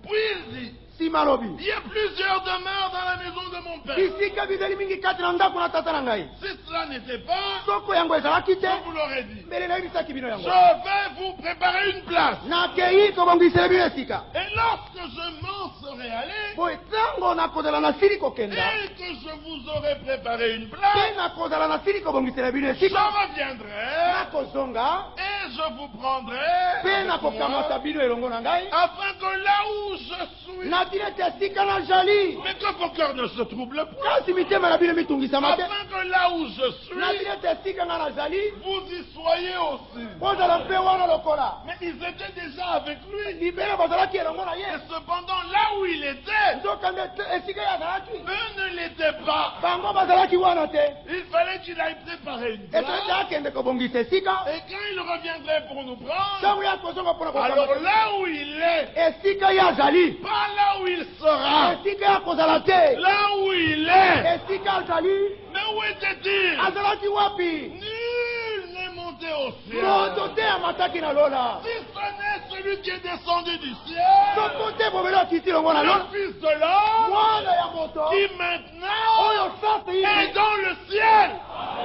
Puis il dit, Nsima alobi il y a plusieurs demeures dans la maison de mon Père. bisika bizali mingi kati na ndako na tata na ngai. Si cela n'était pas, Soko yango ezalaki te je vous l'aurais dit. mbele nayebisaki bino Je yango. vais vous préparer une place. Nakei kobongisela bino esika. Et lorsque je m'en serai allé, Boye ntango nakozala na sili kokenda et que je vous aurai préparé une mpe place, nakozala na sili kobongisela bino je esika reviendrai nakozonga et je vous prendrai mpe avec nakokamata moi, bino elongo na ngai afin que là où je suis, natina ete esika nazali mais que vos cœurs ne se troublent point, kasi mitema na bino mitungisama te afin que là où je suis, natina ete esika nga nazali vous y soyez aussi. kozala mpe wana lokola Mais ils étaient déjà avec lui. libela bazalaki elongo na Et ye cependant, là où il était, nzokande esika ye azalaki eux ne l'étaient pas. bango bazalaki wana te Il fallait qu'il aille préparer une eto ete place. akende kobongisa esika Et quand il reviendrait pour nous prendre, ntango ye akozonga mpona alors kokamata là où il est, esika ye azali pas là où il sera, esika ye akozala te là où il est, esika azali mais où était-il? azalaki wapi Nul n'est monté au ciel. moto te amataki na lola Si ce n'est celui qui est descendu du ciel, soko te bobeli akiti longo na le lola Fils de l'homme, mwana ya moto qui maintenant oyo sasa est ye dans le ciel.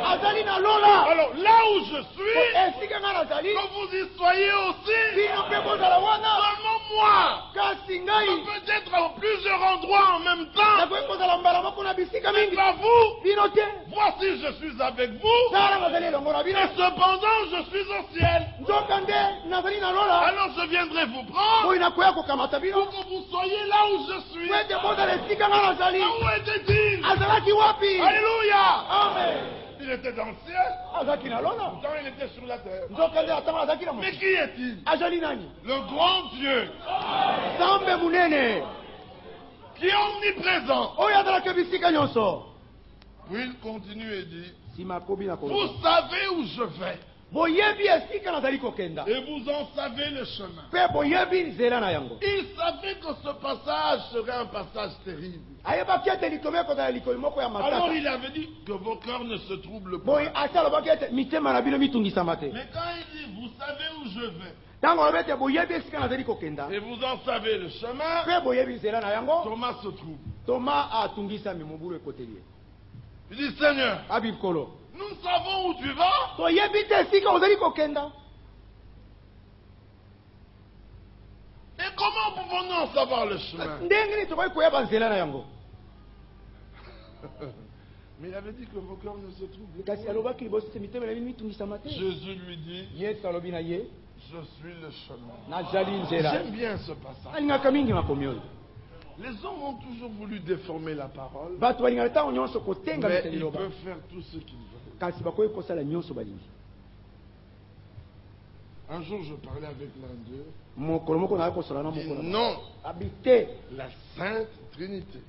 azali na lola Alors là où je suis, esika nga nazali que vous y soyez aussi, bino mpe bozala wana seulement moi. kasi ngai Peut-être en plusieurs endroits en même temps, nakoki kozala mbala moko na bisika mais mingi pas vous. bino te Voici, je suis avec vous, tala nazali elongo na bino et cependant, je suis au ciel. nzoka nde nazali na lola Alors je viendrai vous prendre oyo nakoya kokamata bino pour que vous soyez là où je suis. po ete bozala esika nga nazali Où était-il? azalaki wapi Alléluia! amen Il était dans le ciel, azalaki na lola quand il était sur la terre. nzoka nde atanga azalaki na Mais moto qui est-il? azali nani Le grand Dieu, nzambe munene qui est omniprésent. oyo azalaki bisika nyonso Puis il continue et dit, nsima akobi na vous koloba savez où je vais. boyebi esika nazali kokenda Et vous en savez le chemin. mpe boyebi nzela na yango. Il savait que ce passage serait un passage terrible. ayebaki ete likolo ekozala likolo moko ya Alors matata. il avait dit que vos cœurs ne se troublent boye pas. ate alobaki ete mitema na bino mitungisama te. Mais quand il dit, vous savez où je vais, ntango alobi ete boyebi esika nazali kokenda et vous en savez le chemin, mpe boyebi nzela na yango, Thomas se trouble. toma atungisami mobulu ekoteli ye. Il dit, Seigneur, abi nkolo, nous savons où tu vas. toyebi te esika ozali kokenda. Et comment pouvons-nous en savoir le chemin? ndenge nini tokoki koyeba nzela na yango? Mais il avait dit que vos cœurs ne se troublent pas. kasi alobaki liboso ete mitema na bino mitungisama te. Jésus lui dit, yesu alobi na ye, je suis le chemin. nazali nzela. J'aime bien ce passage. alingaka mingi makomi oyo. Les hommes ont toujours voulu déformer la parole, bato balingaka ntango nyonso kotenga mais mete ils liloba, peuvent faire tout ce qu'ils veulent. kasi bakoki kosala nyonso balingi. Un jour, je parlais avec l'un d'eux. mokolo moko naye kosola na Il dit, mokolo non, abi te la Sainte Trinité.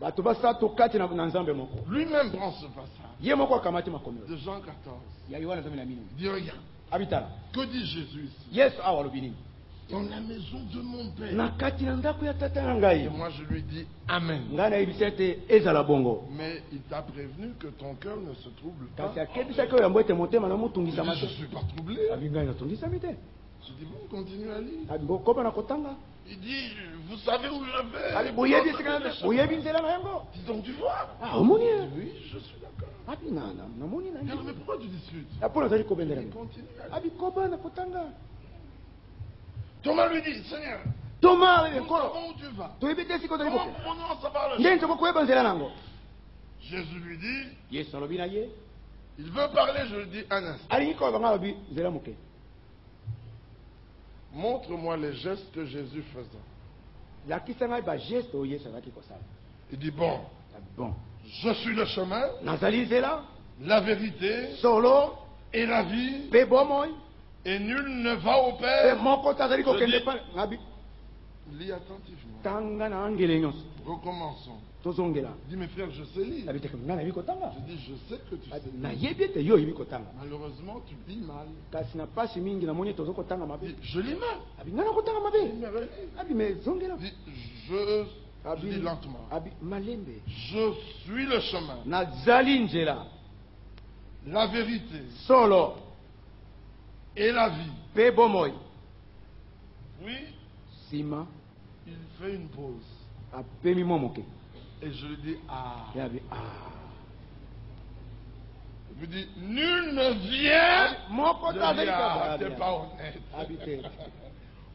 bato basala to kati na nzambe moko. Lui-même prend ce passage ye moko akamati makomi oyo de Jean 14. ya yohana 12. Il dit, regarde, abi tala, que dit Jésus ici? yesu awa alobi nini? Dans la maison de mon Père. na kati na ndako ya tata na Et ngai. moi, je lui dis, Amen. ngai nayebisa ete ezala bongo, Mais il t'a prévenu que ton cœur ne se trouble pas. kasi akebisaki oyo yango ete motema na Je motungisama dis, te. je ne suis pas troublé. abi ngai natungisami te. Je dis, bon, continue à lire. abi bokoma na kotanga. Il dit, vous savez où je vais? abi boyebi esika na boyebi nzela na yango. Dis donc, tu vois? omoni ye? Oui, je suis d'accord. abi namoni na Alors, mais pourquoi tu discutes? apo nazali kobendela Il nini? continue à lire. abi koba na kotanga. Thomas lui dit, Seigneur, toma nous ekolo savons où tu vas. toyebi te esika ozali Comment kokenda. pouvons-nous en savoir le ndenge chemin? tokoki koyeba nzela na yango? Jésus lui dit, yesu alobi na ye, il veut parler, je lui dis, un instant. alingi koloba ngai alobi nzela moke. Montre-moi les gestes que Jésus faisait. lakisa ngai bageste oyo yesu azalaki kosala. Il dit, bon, bon, je suis le chemin, nazali nzela, la vérité solo et la vie, mpe bomoi, et nul ne va au mpe Père. moko te azali kokende Je dis- pa ngabi. Lis attentivement. tanga na angele nyonso Recommençons. tozongela. Il dit, mes frères, je sais lire. abi te ngai nayebi kotanga. Je dis, je sais que tu sais. Abi, nayebi ete yo oyebi kotanga, Malheureusement, tu lis mal. kasi na pasi mingi namoni ete ozo kotanga Il mabe. dit, je lis mal. abi ngai nakotanga Il mabe. me relit. abi me zongela. Il dit, je dis lentement. abi malembe, Je suis le chemin, nazali nzela, la vérité solo et la vie. mpe bomoi. Oui, nsima il fait une pause. apemi mwa moke. Et je lui dis, ah. Ye abi Il me dit, nul ne vient. moko Je te azali dis, ah, kaka. t'es pas honnête. abi te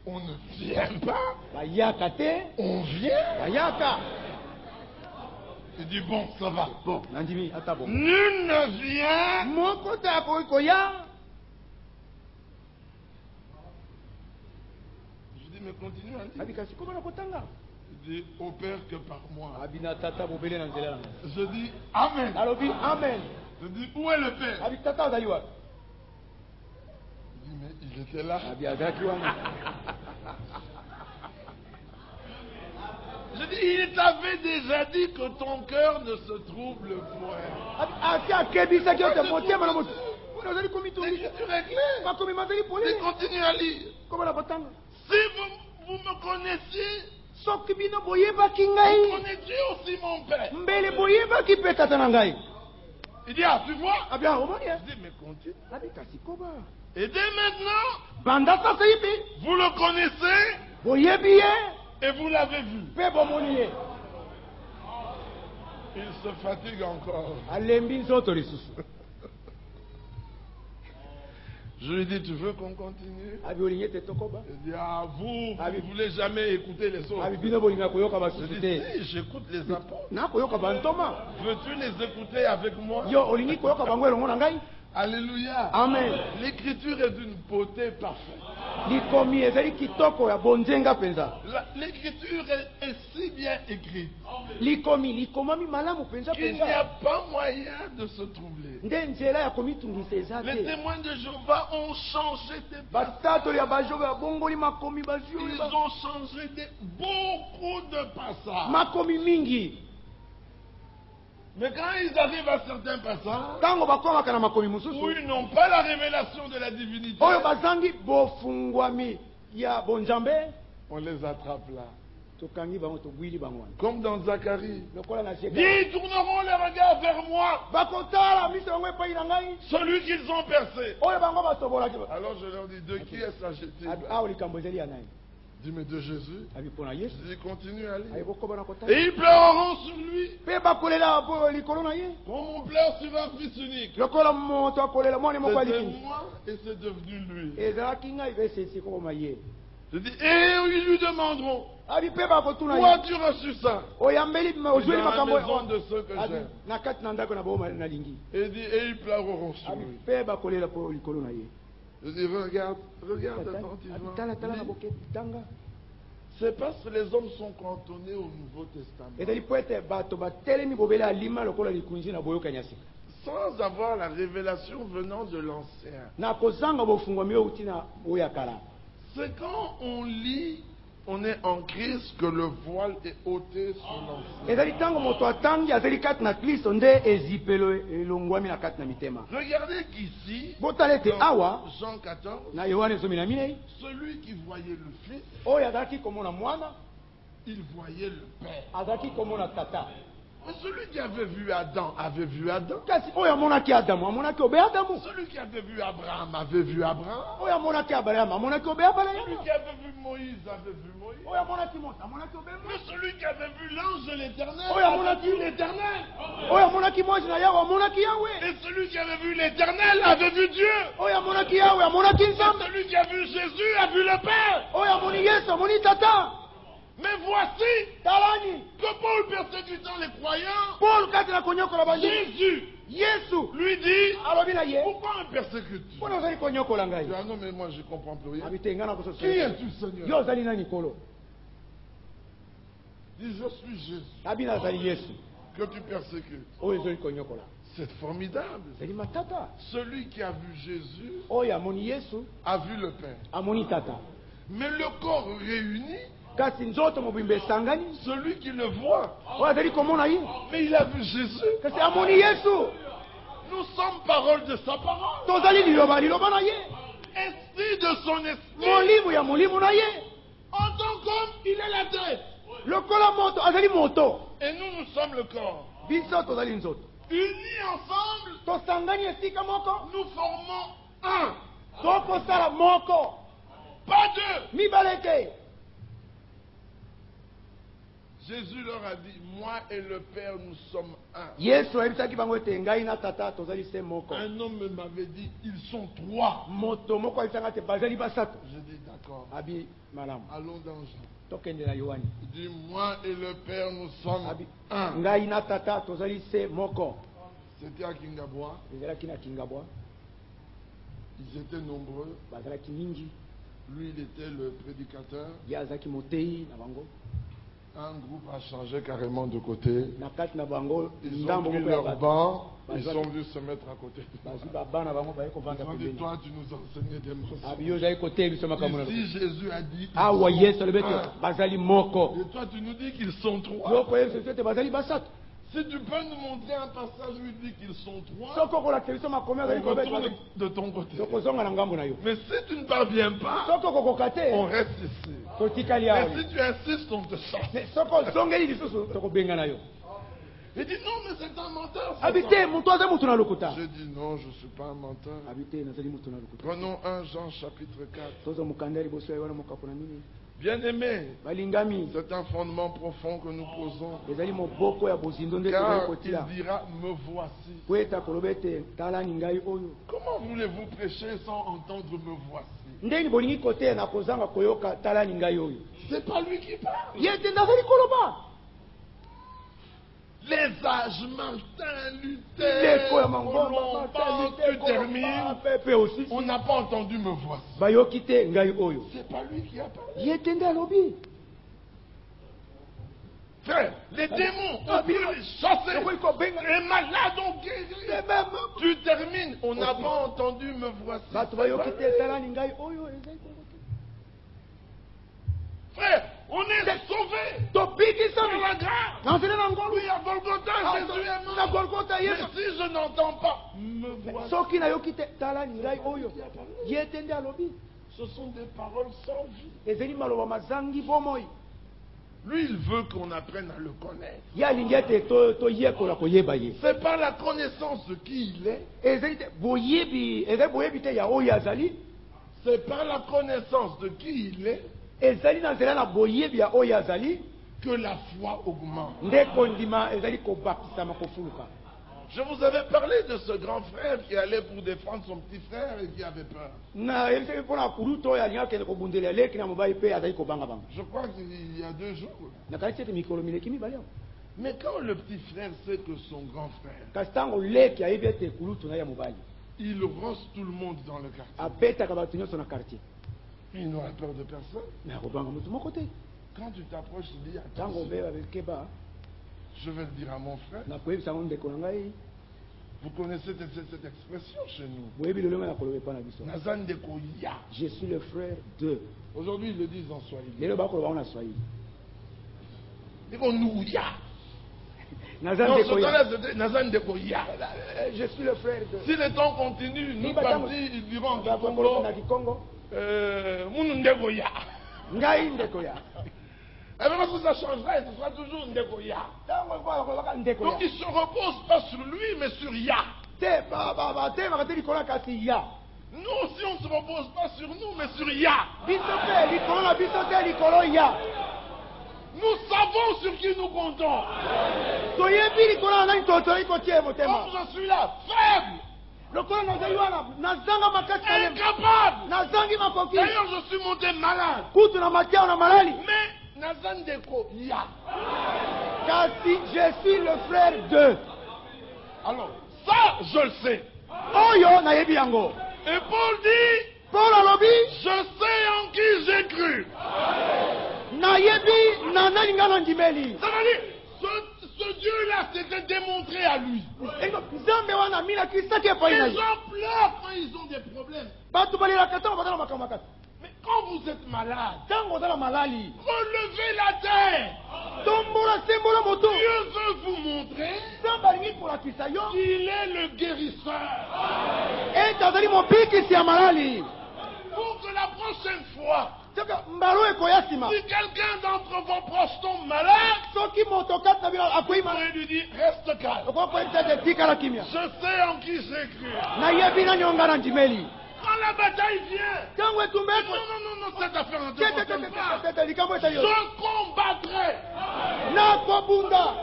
On ne vient pas, bayaka te, on vient. bayaka. Il dit, bon, ça va. bon nandimi ata bongo. Nul ne vient. moko te akoki koya. Je dis, mais continue à abi dire. kasi koma na kotanga. Il dit, au Père que par moi. abi na tata bobele na nzela nanga. Je dis, Amen. alobi amen. Je dis, où est le Père? abi tata azali wapi? Il dit, mais il était là. abi azalaki wana. Je dis, il t'avait déjà dit que ton cœur ne se trouble point. abi asi akebisaki yo te motema na moto wana ozali komitungisa. L'écriture est claire. makomi mazali Il polele. continue à lire. koma na kotanga. Si vous me connaissiez, soki bino boyebaki vous ngai, connaissiez aussi mon Père. mbele boyebaki mpe tata na ngai. Il dit, ah, tu vois? abi omoni ye? Je dis, mais continue. abi kasi koba Et dès maintenant, banda sasa hivi vous le connaissez boyebi ye et vous l'avez vu. mpe bomoni ye. Il se fatigue encore. alembi nzoto lisusu. Je lui dis, tu veux qu'on continue? abi olingi ete tokoba. Il dit, ah, vous Ah, oui. ne voulez jamais écouter les abi autres. bino bolinga koyoka Je basusu dis, te. si, j'écoute les apôtres. nakoyoka bantoma. Veux-tu les écouter avec moi? yo olingi koyoka bango elongo na ngai. Alléluia. amen. L'écriture est d'une beauté parfaite. likomi ezali kitoko ya bonzenga mpenza. L'écriture est si bien écrite likomi likomami malamu mpenza qu'il n'y a mpenza. pas moyen de se troubler. nde nzela ya komitungisa eza Les te. témoins de Jéhovah ont changé des batatoli ya bajobe babongoli makomi bazwi Ils ont changé beaucoup de passages. makomi mingi. Mais quand ils arrivent à certains passages ntango bakomaka na makomi où mosusu ils n'ont pas la révélation de la divinité, oyo bazangi bofungwami ya bonzambe on les attrape là. tokangi bango tobwili bango wana Comme dans Zacharie. lokola na Zeka. Ils tourneront les regards vers moi, bakotala miso bango epai na ngai celui qu'ils ont percé. oyo bango batobolaki Alors je leur dis, de qui est-ce s'agit-il? awa likambo ezali ya nani Je dis, mais de Jésus. abi mpo na yesu Je dis, continue à lire. ayi bokoba na kotala Et ils pleureront sur lui, mpe bakolela po likolo na ye comme on pleure sur un fils unique. lokola moto akolela mwana moko C'était aliki moi et c'est devenu lui. ezalaki ngai mpe esesi kokoma ye Je dis, et ils lui demanderont, abi mpe bakotuna où ye as-tu reçu ça? oyambeli ozweli Dans la makambo maison de ceux que abi j'aime. na kati na ndako na bao nalingi Et il dit, et ils pleureront sur abi lui. mpe bakolela po likolo na ye Je dis, regarde abi attentivement. tala tala na Lis. boke tanga C'est parce que les hommes sont cantonnés au Nouveau Testament. ezali po ete bato batelemi bobele alima lokola likunzi na boyokani ya sika Sans avoir la révélation venant de l'Ancien. na kozanga bofungwami oyo uti na oyo ya kala C'est quand on lit, on est en Christ, que le voile est ôté sur l'Ancien. ezali ntango moto atangi azali kati na kristo nde ezipelo elongwami na kati na mitema Regardez qu'ici, botala ete dans awa Jean 14, na yohane 12 celui qui voyait le Fils, oyo azalaki komona mwana il voyait le Père. azalaki komona tata Mais celui qui avait vu Adam avait vu Adam. kasi oyo amonaki adamu amonaki obe adamu Celui qui avait vu Abraham avait vu Abraham. oyo amonaki abalayamu amonaki obe abalayamu Celui qui avait vu Moïse avait vu Moïse. oyo amonaki moto amonaki obe Mais celui qui avait vu l'ange de l'éternel oyo avait amonaki vu l'éternel. oyo amonaki mwasi na yawe amonaki yawe Et celui qui avait vu l'éternel avait vu Dieu. oyo amonaki yawe amonaki Et nzambe celui qui a vu Jésus a vu le Père. oyo amoni yesu amoni tata Mais voici talani que Paul persécutant les croyants, paul kati na konyokola banzeli Jésus yesu lui dit, alobi na ye pourquoi me persécutes-tu? mpona ozali konyokola Je ngai dis, ah non, mais moi je comprends plus rien. abi te ngai na Qui kososo es-tu, Seigneur? yo ozali nani kolo Il dit, je suis Jésus abi nazali yesu que tu persécutes. oyo ezali konyokola C'est formidable. ezali matata Celui qui a vu Jésus oyo amoni yesu a vu le Père. amoni tata Mais le corps réuni, kasi nzoto mobimba esangani celui qui le voit, oyo azali komona ye mais il a vu Jésus. kasi amoni yesu Nous sommes parole de sa parole. tozali liloba na ye Esprit de son esprit. molimo ya molimo na ye En tant qu'homme, il est la tête. lokola moto azali moto Et nous, nous sommes le corps. biso tozali nzoto Unis ensemble, tosangani esika moko nous formons un. tokosala moko Pas deux. mibale te Jésus leur a dit, moi et le Père, nous sommes un. yesu ayebisaki bango ete ngai na tata tozali se moko Un homme m'avait dit, ils sont trois. moto moko ayebisanga te bazali basato J'ai dit, d'accord. abi malamu Allons dans Jean. tokende na yohani Il dit, moi et le Père, nous sommes abi un. ngai na tata tozali se moko C'était à Kingabois. ezalaki na kingabwa Ils étaient nombreux. bazalaki mingi Lui, il était le prédicateur. ye azalaki motei na bango Un groupe a changé carrément de côté. na kati na bango Ils ont ndambo pris moko ya leur bato banc. Ils sont venus se mettre à côté. bazwi babana bango baye kovanda Ils ont dit, pembeni toi, tu nous enseignais des mensonges. abi yo ozali koteya biso makambo na Ici, Jésus a dit, ils awa sont yesu alobi ete un. bazali moko Et toi, tu nous dis qu'ils sont trois. yoko yesu ete bazali basato Si tu peux nous montrer un passage où il dit qu'ils sont trois, soki okolakisa biso makomi azali on retourne kobeta de ton côté. tokozonga na ngambo na yo Mais si tu ne parviens pas, soki okokoka te on reste ici. totikali Mais awa si tu insistes, on te chasse. Mais soki ozongeli lisusu tokobenga na yo Il dit, non, mais c'est un menteur. c'est abi ça. te moto aza motu na lokuta J'ai dit, non, je ne suis pas un menteur. abi te nazali motu na lokuta Prenons 1 Jean chapitre 4. tozwa mokanda ya liboso ya wana mokapo na nini Bien-aimés, balingami c'est un fondement profond que nous posons. ezali moboko ya bozindo nde tozali Car il kotia dira, me voici. po ete akoloba ete talani ngai oyo Comment voulez-vous prêcher sans entendre me voici? ndeni bolingi koteya na kozanga koyoka talani ngai oyo C'est pas lui qui parle. ye ete nazali koloba Les âges, Martin, ndeko ya Luther, mangomba Colomban, tu termines. pepe aussi On n'a pas entendu me voici. bayoki te ngai oyo C'est pas lui qui a parlé. ye ete nde alobi Frère, les démons, on peut les chasser. okoki kobenga Les malades ont guéri. te même Tu termines. On n'a pas entendu me voici. bato bayoki te talani ngai oyo ezali kongo te Frère, On est sauvés tobiki par sami la grâce. nanzela na ngolu Oui, à Golgotha, Jésus est na mort. Golgotha Mais Yesu si je n'entends pas, me voici. soki nayoki te tala ngai oyo ye te nde alobi Ce sont des paroles sans vie. ezali maloba mazangi bomoi Lui, il veut qu'on apprenne à le connaître. ye alingi ete toyekola koyeba ye C'est par la connaissance de qui il est. ezali te boyebi te ya oyo azali C'est par la connaissance de qui il est ezali na nzela na boyebi ya oyo azali que la foi augmente. nde kondima ezali kobakisama kofuluka. Je vous avais parlé de ce grand frère qui allait pour défendre son petit frère et qui avait peur. na yebisaki mpona kulutu oyo alingi akende kobundela aleki na mobali mpe azali kobangabanga Je crois qu'il y a 2 jours. nakanisi ete mikolo mileki mibale awa Mais quand le petit frère sait que son grand frère, kasi ntango leki ayebi ete kulutu na ye ya mobali il rosse tout le monde dans le quartier. abetaka bato nyonso na quartier Il n'aura peur de personne. me akobanga motu moko te Quand tu t'approches, tu dis ntango attention, obeba bekeba je vais le dire à mon frère. nakoyebisango ndeko na ngai Vous connaissez cette expression chez nous. boyebi lolenge na koloba epa na biso Nazan de Koya. je suis le frère de Aujourd'hui, ils le disent en Swahili. lelo bakoloba ngo na swahili Nouya. naza Non, ce ndeko ya temps-là, c'était Nazan de Koya. je suis le frère de Si le temps continue, nous partis, ils diront en bakoloba Congo, na kikongo Mounou de Koya. ngai ndeko ya Et même si ça changera, ce sera toujours Ndekoya. ntango bakolobaka ndeko ya Donc il ne se repose pas sur lui, mais sur Ya. te batemaka te likolo kasi ya Nous aussi, on ne se repose pas sur nous, mais sur Ya. biso mpe likolo na biso te likolo ya Nous savons sur qui nous comptons. toyebi likolo na nani tozali kotia motema Comme je suis là, faible, lokola nazali wana nazanga makasi na ye incapable. nazangi makoki D'ailleurs, je suis monté malade. kutu na matiao na malali Mais Nazan Deko, Ya. kasi je suis le frère de Alors, ça, je le sais. oyo nayebi yango Et Paul dit, paul alobi je sais en qui j'ai cru. nayebi na nani nga na ndimeli Ça veut dire, ce Dieu-là s'était démontré à lui. nzambe wana minakisaki epai na Les ye gens pleurent quand ils ont des problèmes. bato balelaka ntango baza na makambo makasi Mais quand vous êtes malade, ntango oza na malali relevez la tête. tombola sembola moto Dieu veut vous montrer nzambe alingi kolakisa yo qu'il est le guérisseur. ete azali mobikisi ya malali Pour que la prochaine fois, soki mbalo ekoya nsima si quelqu'un d'entre vos proches tombe malade, soki moto kati na bino akoyi vous pourrez lui dire, reste calme. okokoyebisa ete tikala kimia Je sais en qui j'ai cru. nayebi nani onga na ndimeli Quand la bataille vient, ntango etumba non, non, non, non, cette affaire ne te concerne pas. tete likambo etali yo Je combattrai. nakobunda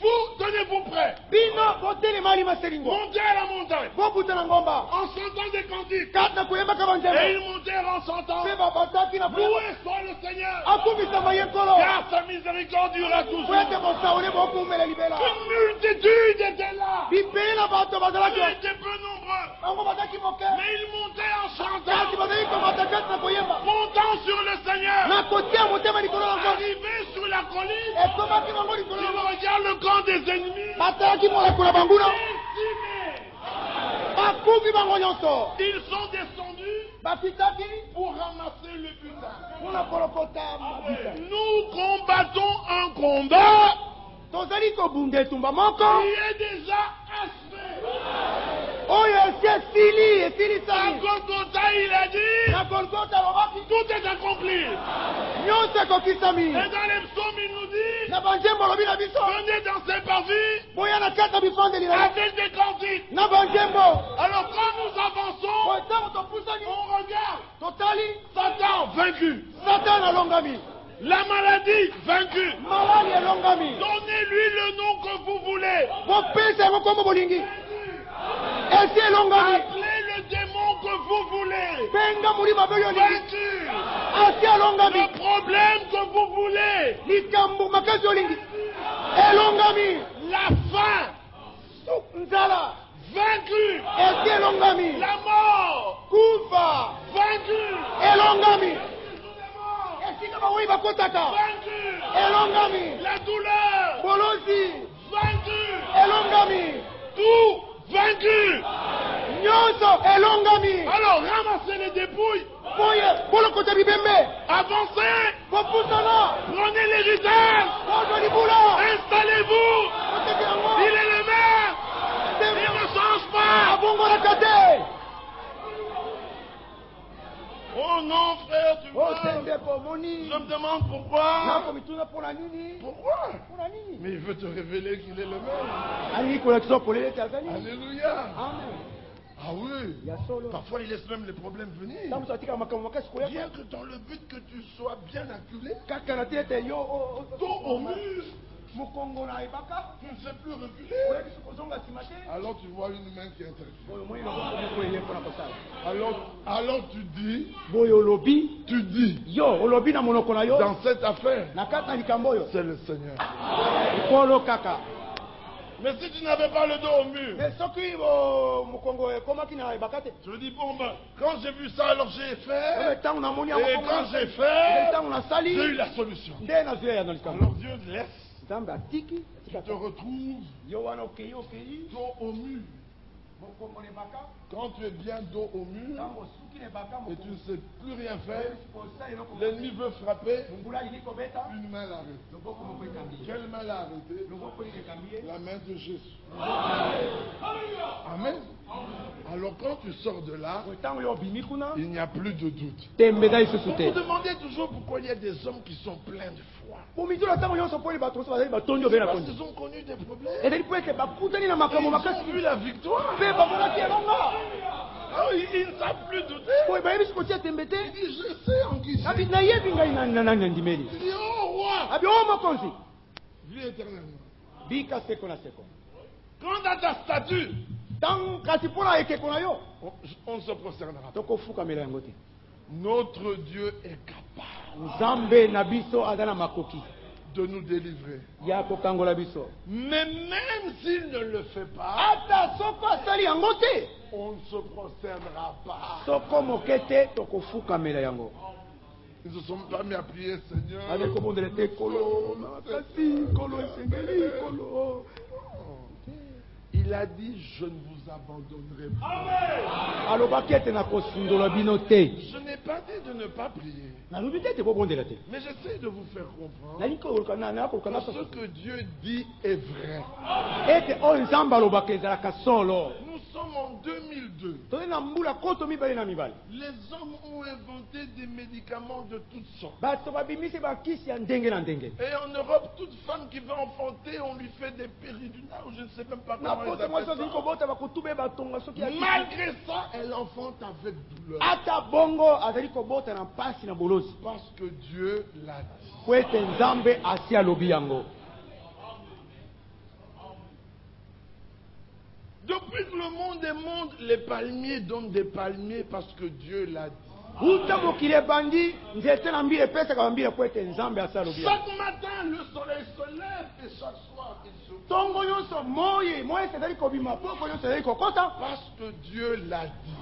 Vous, tenez-vous prêts. bino botelemali maselingo Montez à la montagne. bobuta na ngomba En chantant des cantiques. kati na koyembaka Et banzembe ils montèrent en chantant. mpe babataki na Loué soit le Seigneur. akumisama ye nkolo Car sa miséricorde durera po toujours. ete bosaole bokumela libela Une multitude était là. bibeli na bato bazalaki Ils étaient peu nombreux. bango bazalaki moke Mais ils montaient en kasi chantant. bazali komata kati na koyemba Montant sur le Seigneur. na kotia motema likolo na ngo Arrivés sur la colline, ekomaki bango likolo ils na ngo regardent le camp des ennemis. batalaki moleko na banguna Décimés. bakufi bango nyonso Ils sont descendus bapitaki pour ramasser le butin. mpona kolokota mabita Nous combattons un combat tozali kobunda etumba moko qui est déjà achevé. oyo esi esili À esilisami Golgotha, il a dit, na golgota alobaki tout est accompli. nyonso ekokisami Et dans les psaumes, il nous dit, na banzembo olobi na biso venez dans ces parvis boya na kati na bifandeli na avec des cantiques. na banzembo Alors quand nous avançons, oyo ntango topusani on regarde totali Satan vaincu, satana alongami la maladie vaincue. malali elongami Donnez-lui le nom que vous voulez. bopesa yango kombo bolingi esi elongami Appelez le démon que vous voulez. benga molimo abe oyo olingi Vaincu. asi elongami Le problème que vous voulez. likambo makasi olingi elongami La faim. nzala Vaincu. esi elongami La mort. kufa Vaincu. elongami esika bawoi bakotaka Vaincu. elongami La douleur. bolozi Vaincu. elongami Tout vaincu. nyonso elongami Alors ramassez les dépouilles Avancez. Prenez l'héritage. Installez-vous. Il est le maire. Il ne change pas. Oh non, frère, tu vois. Je me demande pourquoi. Pourquoi? Mais il veut te révéler qu'il est le maire. Alléluia. Ah oui. Parfois il laisse même les problèmes venir. Bien que dans le but que tu sois bien acculé, dos au mur, tu ne sais plus reculer. Alors tu vois une main qui intervient. Alors tu dis, dans cette affaire, c'est le Seigneur. Mais si tu n'avais pas le dos au mur, je dis bon ben, quand j'ai vu ça, alors j'ai fait. Et quand j'ai fait, j'ai eu la solution. Alors Dieu laisse. Tu te retrouves dos au mur. Quand tu es bien dos au mur et tu ne sais plus rien faire, l'ennemi veut frapper, une main l'arrête. Quelle main l'a arrêté? La main de Jésus. Amen. Alors quand tu sors de là, il n'y a plus de doute. Vous vous demandez toujours pourquoi il y a des hommes qui sont pleins de foi. Parce qu'ils ont connu des problèmes. Ils ont vu la victoire. Ah, ils ne savent plus douter. Il dit, je sais en qui c'est. Il dit, oh roi, vis éternellement. Quant à ta statue, on ne se prosternera pas. Notre Dieu est capable de nous délivrer. Mais même s'il ne le fait pas, on ne se prosternera pas. Ils ne se sont pas mis à prier, Seigneur. Il a dit, je ne vous abandonnerai pas. Je n'ai pas dit de ne pas prier. Mais j'essaie de vous faire comprendre que ce que Dieu dit est vrai. Nous sommes en 2002. Les hommes ont inventé des médicaments de toutes sortes. Et en Europe, toute femme qui veut enfanter, on lui fait des péridurales, je ne sais même pas comment ils appellent ça. Malgré ça, elle enfante avec douleur. Parce que Dieu l'a dit. Depuis que le monde est monde, les palmiers donnent des palmiers parce que Dieu l'a dit. Chaque matin, le soleil se lève et chaque soir, il se couche. Parce que Dieu l'a dit.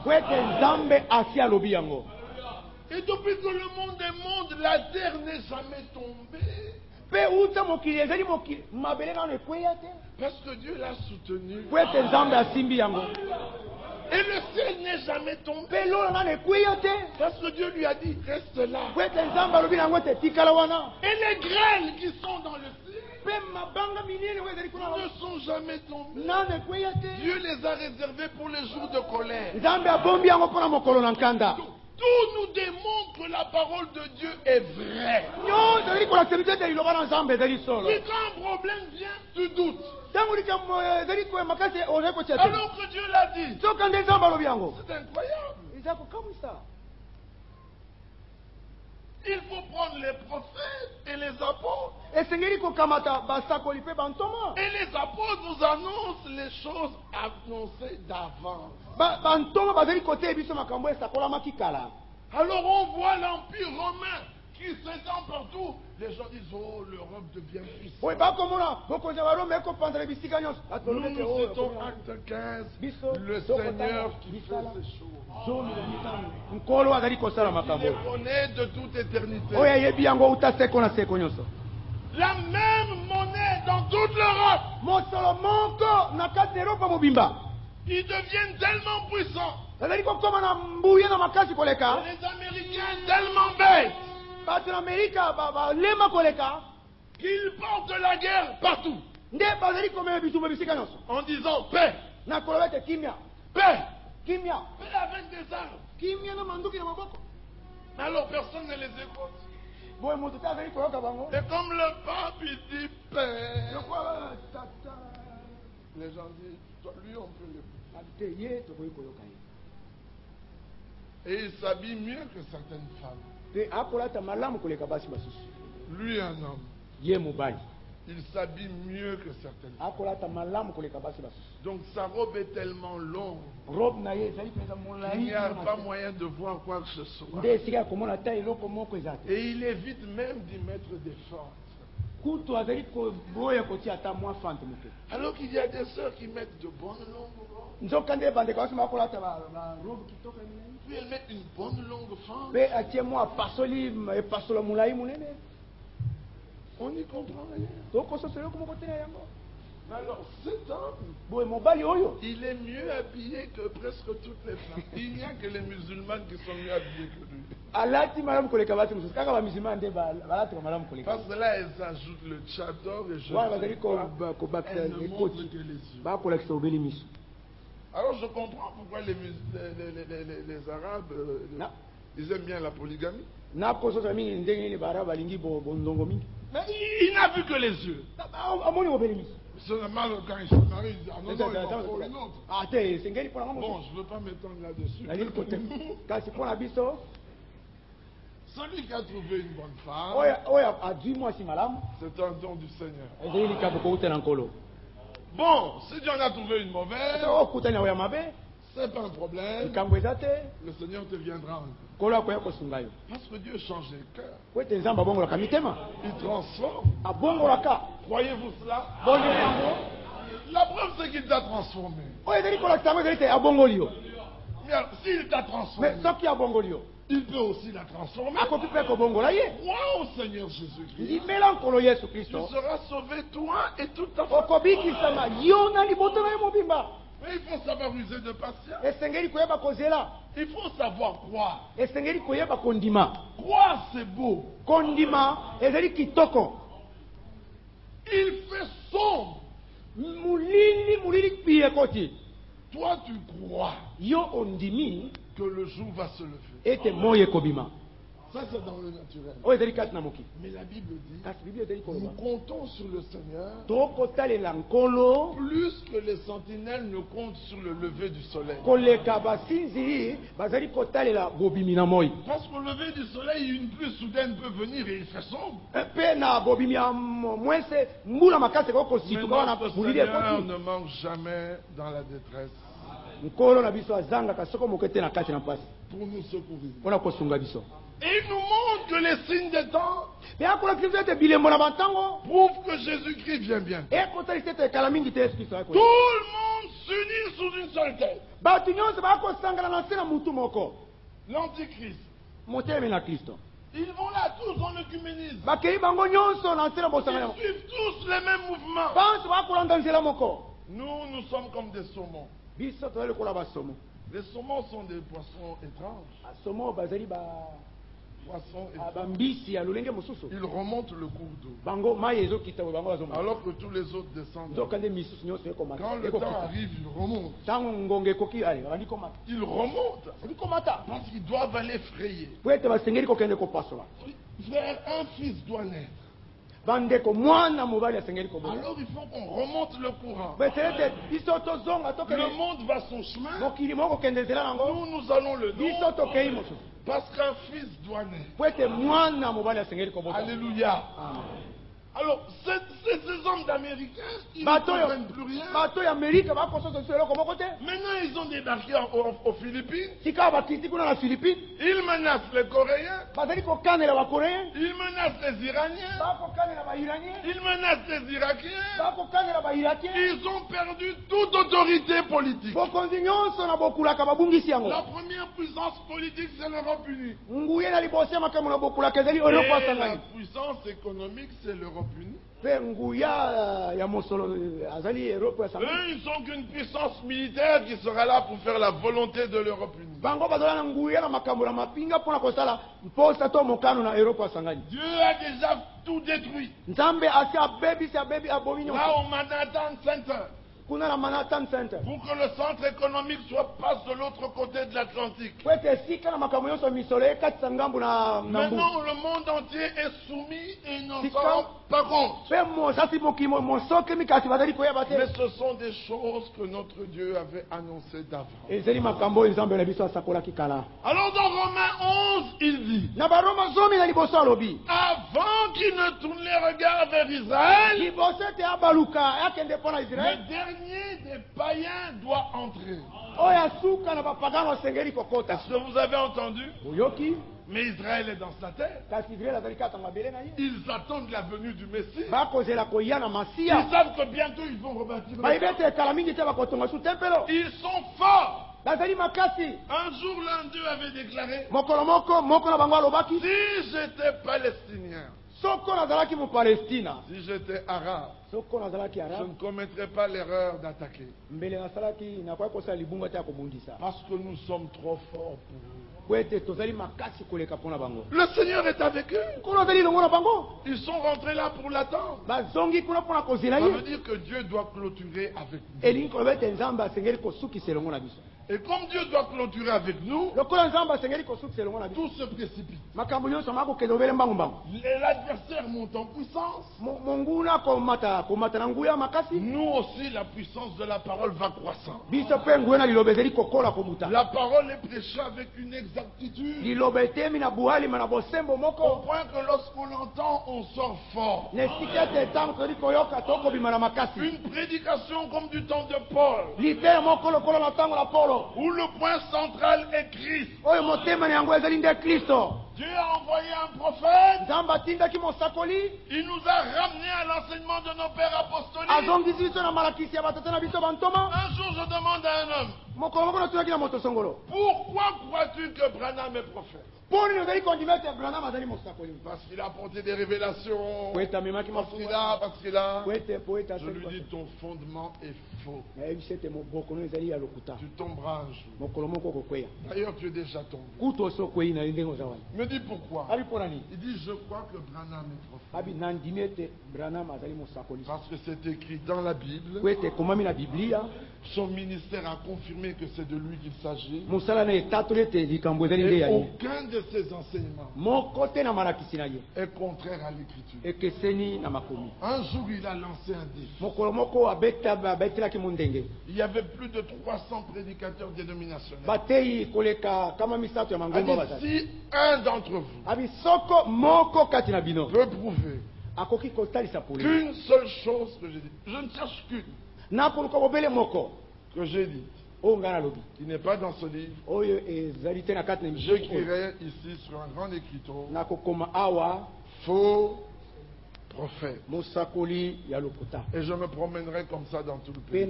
Et depuis que le monde est monde, la terre n'est jamais tombée. Parce que Dieu l'a soutenu. Et le ciel n'est jamais tombé. Parce que Dieu lui a dit, reste là. Et les grêles qui sont dans le ciel ne sont jamais tombées. Dieu les a réservés pour les jours de colère. Tout nous démontre que la parole de Dieu est vraie. Et quand un problème vient, tu doutes. Alors que Dieu l'a dit. C'est incroyable. Il faut prendre les prophètes et les apôtres. Et les apôtres nous annoncent les choses annoncées d'avance. Alors on voit l'Empire romain qui s'étend partout. Les gens disent, oh, l'Europe devient puissante. Nous citons Acte 15, le Seigneur qui fait ces choses. Il les connaît de toute éternité. La même monnaie dans toute l'Europe. Ils deviennent tellement puissants. Et les Américains tellement bêtes qu'ils portent la guerre partout. En disant paix. Paix. Paix avec des armes. Alors personne ne les écoute. Et comme le pape il dit paix, les gens disent, lui on peut l'écouter. Et il s'habille mieux que certaines femmes. Lui un homme. Il s'habille mieux que certaines femmes. Donc sa robe est tellement longue qu'il n'y a pas moyen de voir quoi que ce soit. Et il évite même d'y mettre des fentes. Alors qu'il y a des sœurs qui mettent de bonnes longues robes. Puis elles mettent une bonne longue fente. On n'y comprend rien. Alors cet homme, il est mieux habillé que presque toutes les femmes. Il n'y a que les musulmans qui sont mieux habillés que lui. Parce que là, elles ajoutent le tchador et je elles ne montrent que les yeux. Alors je comprends pourquoi les Arabes, ils aiment bien la polygamie. Mais il n'a vu que les yeux. Seulement quand il se marie, il dit, ah non, non, il en faut une autre. Bon, je ne veux pas m'étendre là-dessus. Celui qui a trouvé une bonne femme, c'est un don du Seigneur. Bon, si Dieu en a trouvé une mauvaise, c'est pas un problème. Le Seigneur te viendra en Parce que Dieu change les cœurs. Il transforme. Croyez-vous cela? La preuve, c'est qu'il t'a transformé. Mais alors, s'il t'a transformé, il peut aussi la transformer. Crois au Seigneur Jésus-Christ. Tu seras sauvé, toi et toute ta famille. Mais il faut savoir user de patience. Il faut savoir croire. Croire, c'est beau. Il fait sombre. Toi, tu crois que le jour va se lever. Ça, c'est dans le naturel. Mais la Bible dit, nous comptons sur le Seigneur plus que les sentinelles ne comptent sur le lever du soleil. Parce qu'au lever du soleil, une pluie soudaine peut venir et il fait sombre. Mais notre Seigneur ne manque jamais dans la détresse pour nous secourir. Et il nous montre que les signes des temps prouvent que Jésus-Christ vient bien. Tout le monde s'unit sous une seule tête. L'Antichrist. Ils vont là tous en œcuménisme. Ils suivent tous les mêmes mouvements. Nous sommes comme des saumons. Les saumons sont des poissons étranges. Ils remontent le cours d'eau. Alors que tous les autres descendent. Quand le temps arrive, ils remontent. Ils remontent. Parce qu'ils doivent aller frayer. Frère, un fils doit naître. Alors il faut qu'on remonte le courant. Le monde va son chemin. Nous allons le nôtre. Parce qu'un fils doit naître. Alléluia. Alors, ces hommes d'Américains, ils ne comprennent plus rien. Maintenant, ils ont débarqué aux Philippines. Ils menacent les Coréens. Ils menacent les Iraniens. Ils menacent les Irakiens. Ils ont perdu toute autorité politique. La première puissance politique, c'est l'Europe unie. Et la puissance économique, c'est l'Europe unie. Eux, ils sont qu'une puissance militaire qui sera là pour faire la volonté de l'Europe unie. Dieu a déjà tout détruit. Là au Manhattan Center. Pour que le centre économique soit passe de l'autre côté de l'Atlantique. Maintenant, le monde entier est soumis et ils n'en sont pas compte. Mais ce sont des choses que notre Dieu avait annoncées d'avant. Alors dans Romains 11, il dit, avant qu'il ne tourne les regards vers Israël, le dernier des païens doit entrer. Est-ce que vous avez entendu? Mais Israël est dans sa terre. Ils attendent la venue du Messie. Ils savent que bientôt ils vont rebâtir le temple. Ils sont forts. Un jour, l'un d'eux avait déclaré, si j'étais palestinien, si j'étais arabe, je ne commettrais pas l'erreur d'attaquer. Parce que nous sommes trop forts pour eux. Le Seigneur est avec eux. Ils sont rentrés là pour l'attendre. Ça veut dire que Dieu doit clôturer avec nous. Et comme Dieu doit clôturer avec nous, tout se précipite. L'adversaire monte en puissance. Nous aussi, la puissance de la parole va croissant. La parole est prêchée avec une exactitude. Au point que lorsqu'on l'entend, on sort fort. Une prédication comme du temps de Paul, où le point central est Christ. Dieu a envoyé un prophète. Il nous a ramenés à l'enseignement de nos pères apostoliques. Un jour, je demande à un homme, pourquoi crois-tu que Branham est prophète? Parce qu'il a apporté des révélations. Parce qu'il a. Je lui dis, ton fondement est faux. Tu tomberas un jour. D'ailleurs, tu es déjà tombé. Il me dit pourquoi? Il dit, je crois que Branham est prophète. Parce que c'est écrit dans la Bible. Son ministère a confirmé que c'est de lui qu'il s'agit. Et aucun de ses enseignements est contraire à l'écriture. Un jour, il a lancé un défi. Il y avait plus de 300 prédicateurs dénominationnels. Si un d'entre vous peut prouver qu'une seule chose que j'ai dit, je ne cherche qu'une, que j'ai dit, qui n'est pas dans ce livre, j'écrirai ici sur un grand écriteau, faux prophète. Et je me promènerai comme ça dans tout le pays.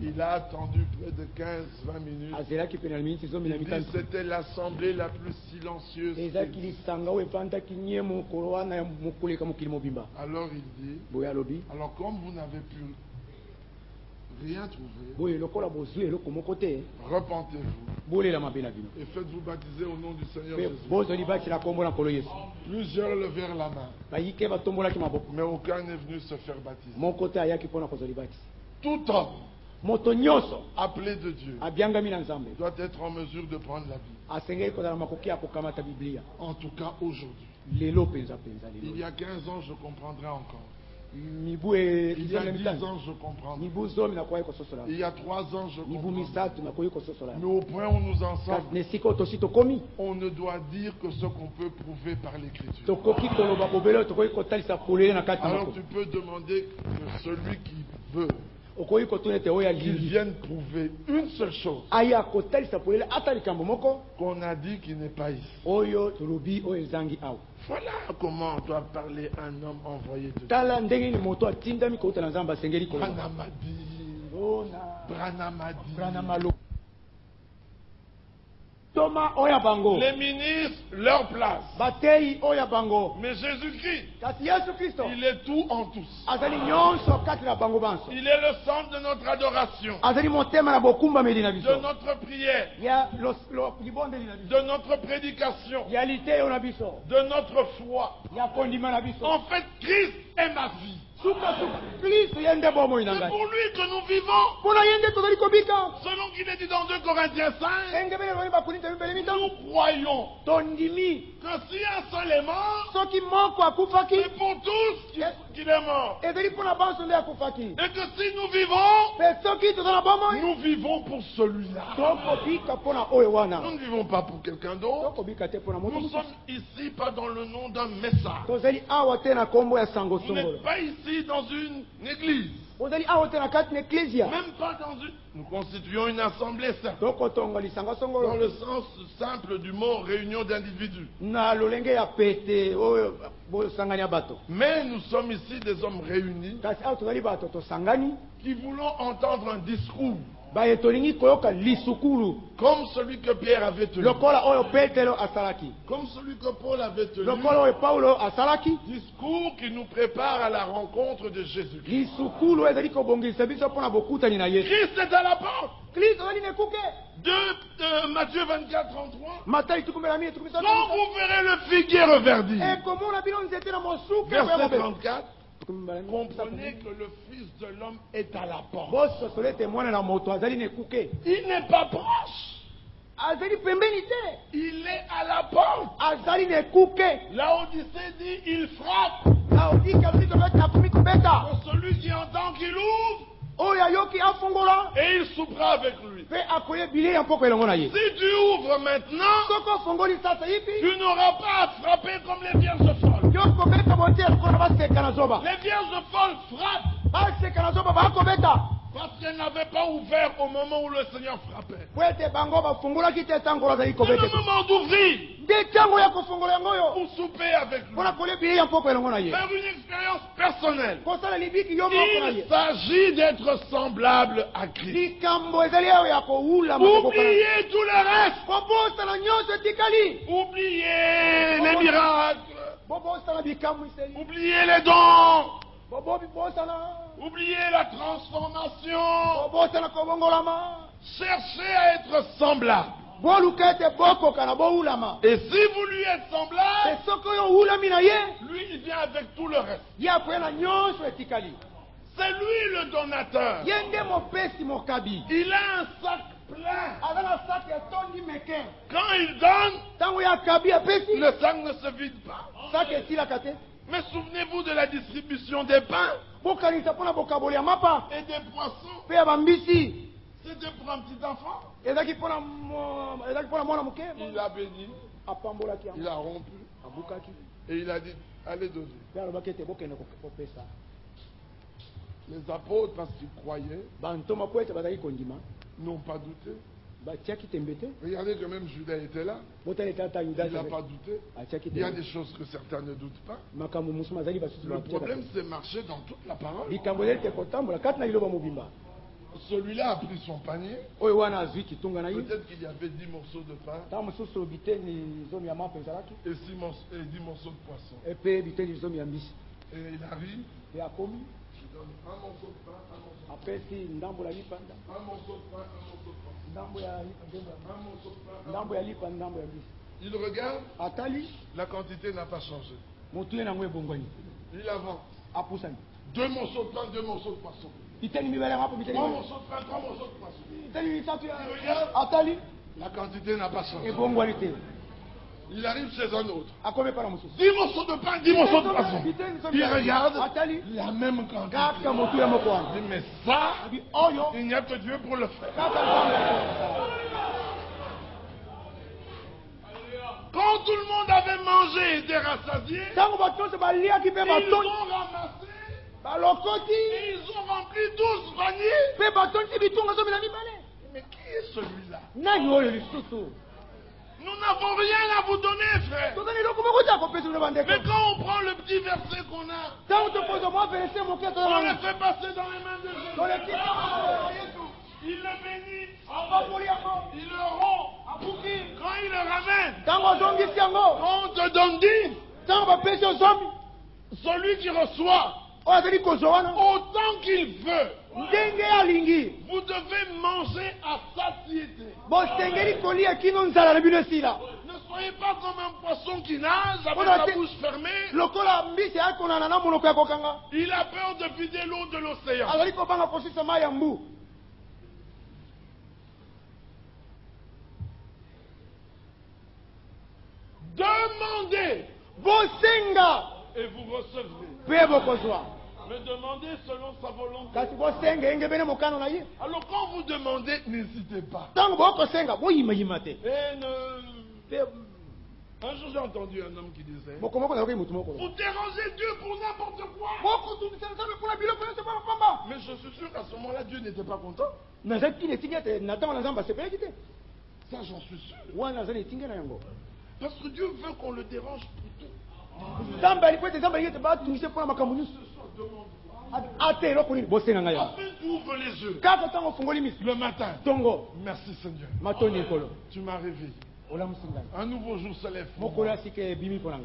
Il a attendu près de 15-20 minutes. Il dit c'était l'assemblée la plus silencieuse. Alors il dit, alors comme vous n'avez pu rien trouver, repentez-vous et faites-vous baptiser au nom du Seigneur Jésus. Plusieurs levèrent la main, mais aucun n'est venu se faire baptiser. Tout homme appelé de Dieu doit être en mesure de prendre la Bible. En tout cas aujourd'hui. Il y a 15 ans je comprendrais encore. Il y a 10 ans je comprends. Il y a 3 ans je comprends. Mais au point où nous en sommes, on ne doit dire que ce qu'on peut prouver par l'écriture. Alors tu peux demander que celui qui veut qu'il vienne prouver une seule chose qu'on a dit qu'il n'est pas ici. Voilà comment on doit parler à un homme envoyé de Dieu. Les ministres, leur place. Mais Jésus-Christ, il est tout en tous. Il est le centre de notre adoration, de notre prière, de notre prédication, de notre foi. En fait, Christ est ma vie. C'est pour lui que nous vivons. Selon qu'il est dit dans 2 Corinthiens 5, nous croyons que si un seul est mort, c'est pour tous qu'il est mort. Et que si nous vivons pour celui-là. Nous ne vivons pas pour quelqu'un d'autre. Nous sommes ici pas dans le nom d'un message. Vous n'êtes pas ici dans une église. Même pas dans une... Nous constituons une assemblée simple. Dans le sens simple du mot réunion d'individus. Mais nous sommes ici des hommes réunis qui voulons entendre un discours comme celui que Pierre avait tenu, comme celui que Paul avait tenu, discours qui nous prépare à la rencontre de Jésus. Christ est à la porte. De Matthieu 24, 33. Quand vous verrez le figuier reverdit, verset 34, comprenez que le Fils de l'homme est à la porte. Il n'est pas proche. Il est à la porte. La Odyssée dit il frappe. Pour celui qui entend qu'il ouvre, et il soupera avec lui. Si tu ouvres maintenant, tu n'auras pas à frapper comme les vierges folles. Les vierges folles frappent parce qu'elles n'avaient pas ouvert au moment où le Seigneur frappait. C'est le moment d'ouvrir pour souper avec lui, faire une expérience personnelle. Il s'agit d'être semblable à Christ. Oubliez tout le reste. Oubliez les miracles. Oubliez les dons. Oubliez la transformation. Cherchez à être semblable. Et si vous lui êtes semblable, lui il vient avec tout le reste. C'est lui le donateur. Il a un sac plein. Quand il donne, le sac ne se vide pas. Mais souvenez-vous de la distribution des pains et des poissons. C'était pour un petit enfant. Il a béni, il a rompu et il a dit allez donner. Les apôtres, parce qu'ils croyaient, n'ont pas douté. Regardez que même Judas était là. Il n'a pas douté. Il y a des choses que certains ne doutent pas. Le problème, c'est marcher dans toute la parole. Celui-là a pris son panier. Peut-être qu'il y avait 10 morceaux de pain et 10 morceaux de poisson. Et il arrive. Je donne un morceau de pain, un morceau de pain. Un morceau de pain, un morceau de pain. Il regarde, la quantité n'a pas changé. Il avance. 2 morceaux de pain, 2 morceaux de poisson. 3 morceaux de pain, 3 morceaux de poisson. Il regarde, la quantité n'a pas changé. Il arrive chez un autre. 10 morceaux de pain, 10 morceaux de poisson. Il regarde la même quantité. Il dit, mais ça, il n'y a que Dieu pour le faire. Quand tout le monde avait mangé et était rassasié, ils ont ramassé et ils ont rempli 12 paniers. Mais qui est celui-là? Nous n'avons rien à vous donner, frère. Mais quand on prend le petit verset qu'on a, on le fait passer dans les mains de Jésus. Il le bénit, il le rompt. Quand il On te donne 10. Celui qui reçoit autant qu'il veut. Vous devez manger à satiété. Ne soyez pas comme un poisson qui nage avec la bouche fermée. Il a peur de vider l'eau de l'océan. Demandez et vous recevrez. Mais demandez selon sa volonté. Alors quand vous demandez, n'hésitez pas. Un jour j'ai entendu un homme qui disait, vous dérangez Dieu pour n'importe quoi. Mais je suis sûr qu'à ce moment-là, Dieu n'était pas content. Ça, j'en suis sûr. Parce que Dieu veut qu'on le dérange pour tout. Afin d'ouvre les yeux le matin. Merci Seigneur. Tu m'as réveillé. Un nouveau jour se lève.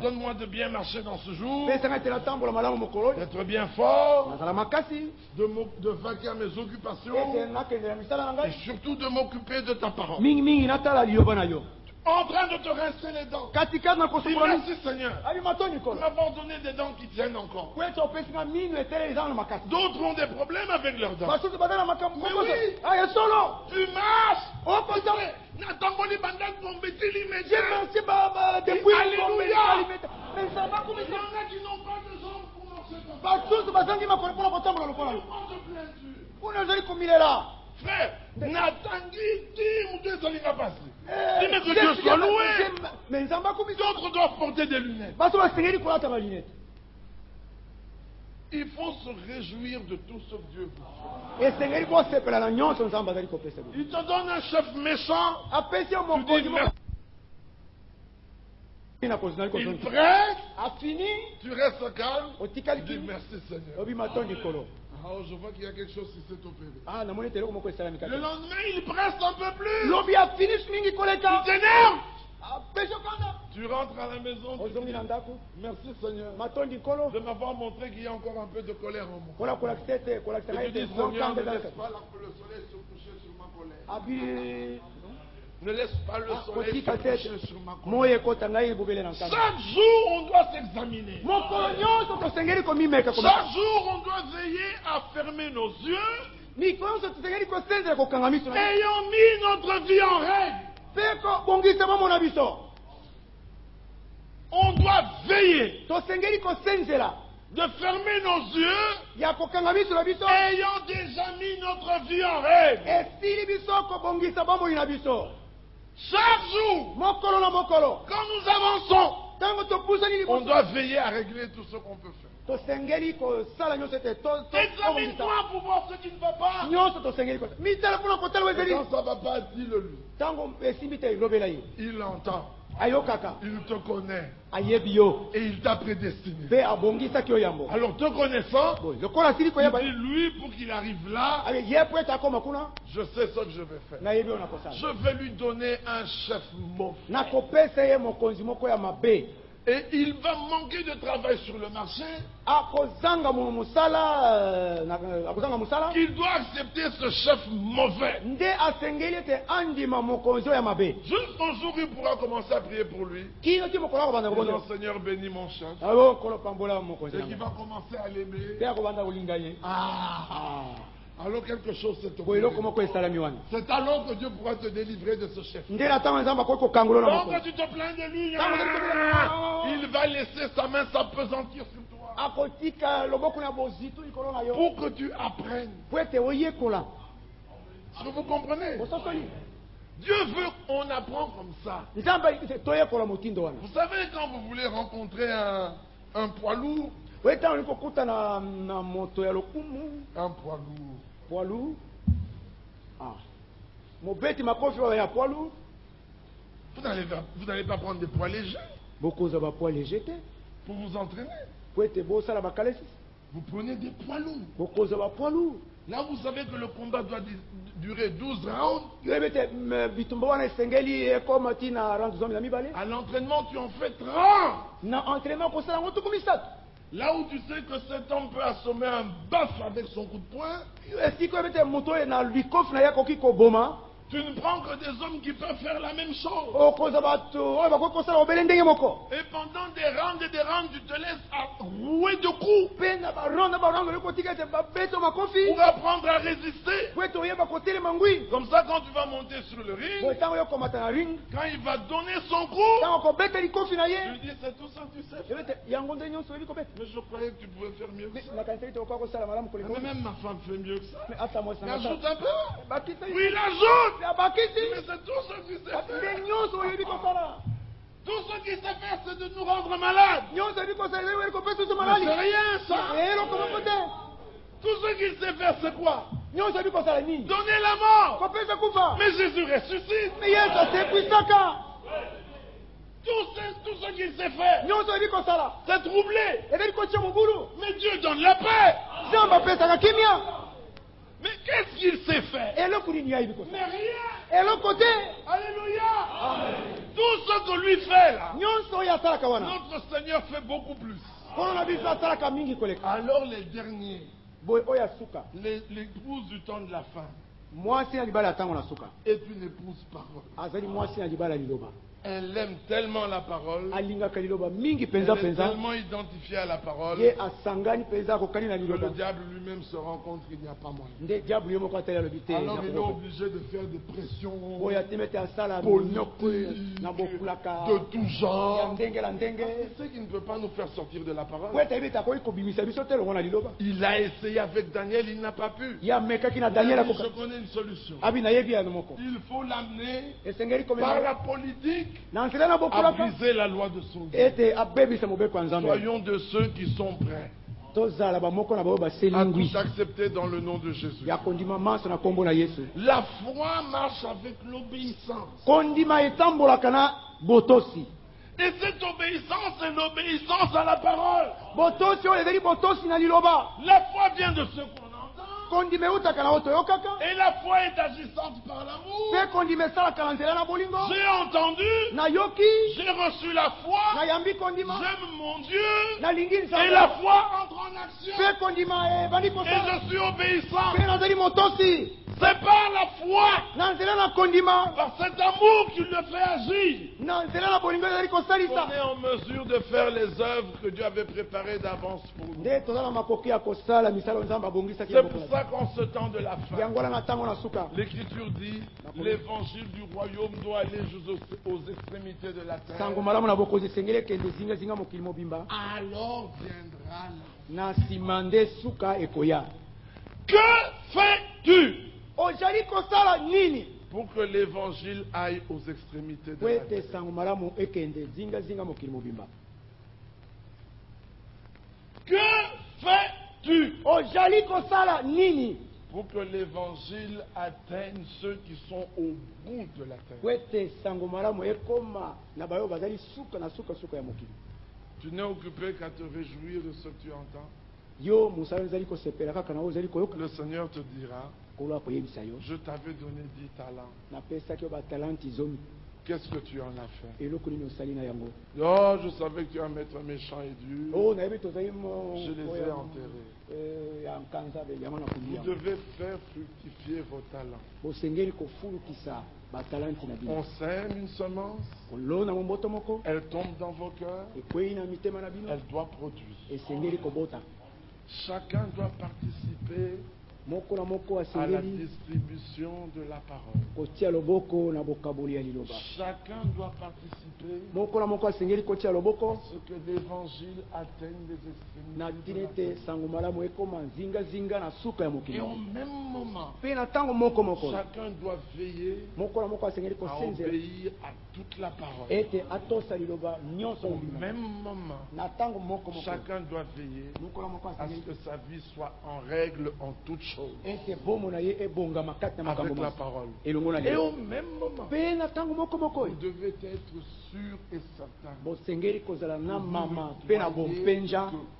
Donne-moi de bien marcher dans ce jour, d'être bien fort, de vaquer à mes occupations et surtout de m'occuper de ta parole. En train de te rincer les dents. Dis merci Seigneur. Tu m'as donné des dents qui tiennent encore. D'autres ont des problèmes avec leurs dents. Mais oui, tu marches. Natangoli bandan tombeti l'immédiat. Alléluia. Il y en a qui n'ont pas de jambes pour marcher comme ça. Frère, n'attendis où Dieu s'en ira passer. Dis mais que Dieu soit loué. D'autres doivent porter des lunettes. Il faut se réjouir de tout ce que Dieu veut. Il te donne un chef méchant. Tu dis merci. Il prête. Tu restes calme. Tu dis merci Seigneur. Alors je vois qu'il y a quelque chose qui s'est opéré. Le lendemain, il presse un peu plus. Tu t'énerves. Tu rentres à la maison. Merci Seigneur de m'avoir montré qu'il y a encore un peu de colère en moi. Et tu dis Seigneur, ne laisse pas le soleil se coucher sur ma colère. Ne laisse pas le soleil se coucher sur ma colère. Chaque jour, on doit s'examiner. Chaque jour, on doit veiller à fermer nos yeux. Ayant mis notre vie en règle. On doit veiller de fermer nos yeux ayant déjà mis notre vie en règle. Chaque jour, quand nous avançons, on doit veiller à régler tout ce qu'on peut faire. Examine-toi pour voir ce qui ne va pas. Quand ça ne va pas, dis-le lui. Il l'entend. Il te connaît. Et il t'a prédestiné. Alors te connaissant, il dit lui pour qu'il arrive là, je sais ce que je vais faire. Je vais lui donner un chef mauvais. Et il va manquer de travail sur le marché. Il doit accepter ce chef mauvais. Juste un jour, il pourra commencer à prier pour lui. Le Seigneur bénit mon chef. Et qu'il va commencer à l'aimer. Alors quelque chose s'est opéré. C'est alors que Dieu pourra te délivrer de ce chef. Donc quand tu te plains de lui, il va laisser sa main s'appesantir sur toi. Pour que tu apprennes. Est-ce que vous comprenez? Dieu veut qu'on apprend comme ça. Vous savez, quand vous voulez rencontrer un poids lourd, un poids lourd. Vous n'allez pas prendre des poids légers pour vous entraîner. Vous prenez des poids lourds. Là, vous savez que le combat doit durer 12 rounds. À l'entraînement, tu en fais 30. Là où tu sais que cet homme peut assommer un bœuf avec son coup de poing, tu ne prends que des hommes qui peuvent faire la même chose. Et pendant des rounds et des rounds, tu te laisses rouer de coups pour apprendre à résister. Comme ça, quand tu vas monter sur le ring, quand il va donner son coup, tu lui dis c'est tout ça tu sais. Mais je croyais que tu pouvais faire mieux que ça. Mais même ma femme fait mieux que ça. Mais ajoute un peu. Oui, il ajoute. Mais c'est tout ce que tu sais faire. Tout ce qu'il sait faire, c'est de nous rendre malades. Mais c'est rien, ça. Tout ce qu'il sait faire, c'est quoi? Donner la mort. Mais Jésus ressuscite. Tout ce qu'il sait faire, c'est troubler. Mais Dieu donne la paix. Mais qu'est-ce qu'il sait faire? Mais rien. Alléluia. Amen. Tout ce que lui fait là, notre Seigneur fait beaucoup plus. Alors les derniers, l'épouse du temps de la fin est une épouse parole. Elle aime tellement la parole. Elle est tellement identifiée à la parole que le diable lui-même se rend compte qu'il n'y a pas moyen. Alors il est obligé de faire des pressions politiques, de tout genre. C'est ce qui ne peut pas nous faire sortir de la parole. Il a essayé avec Daniel, il n'a pas pu. Je connais une solution. Il faut l'amener par la politique à briser la loi de son Dieu. Soyons de ceux qui sont prêts à tout accepter dans le nom de Jésus. La foi marche avec l'obéissance. Et cette obéissance est l'obéissance à la parole. La foi vient de ce qu'on entend. Et la foi est agissante par l'amour. J'ai entendu, j'ai reçu la foi, j'aime mon Dieu, et la foi entre en action. Et je suis obéissant. C'est par la foi, par cet amour qu'il le fait agir, qu'on est en mesure de faire les œuvres que Dieu avait préparées d'avance pour nous. C'est pour ça qu'en ce temps de la fin, l'Écriture dit, l'évangile du royaume doit aller aux extrémités de la terre. Alors viendra la fin. Que fais-tu pour que l'évangile aille aux extrémités de la terre? Que fais-tu pour que l'évangile atteigne ceux qui sont au bout de la terre? Tu n'es occupé qu'à te réjouir de ce que tu entends. Le Seigneur te dira, je t'avais donné 10 talents. Qu'est-ce que tu en as fait? Oh, je savais que tu es un maître méchant et dur. Je les ai enterrés. Vous devez faire fructifier vos talents. On sème une semence, elle tombe dans vos cœurs, elle doit produire. Chacun doit participer à la distribution de la parole. Chacun doit participer à ce que l'évangile atteigne les extrémités. Et au même moment, chacun doit veiller à obéir à toute la parole. Au même moment, chacun doit veiller à ce que sa vie soit en règle en toute chose. choses avec la parole. Et au même moment, vous devez être sûr et certain que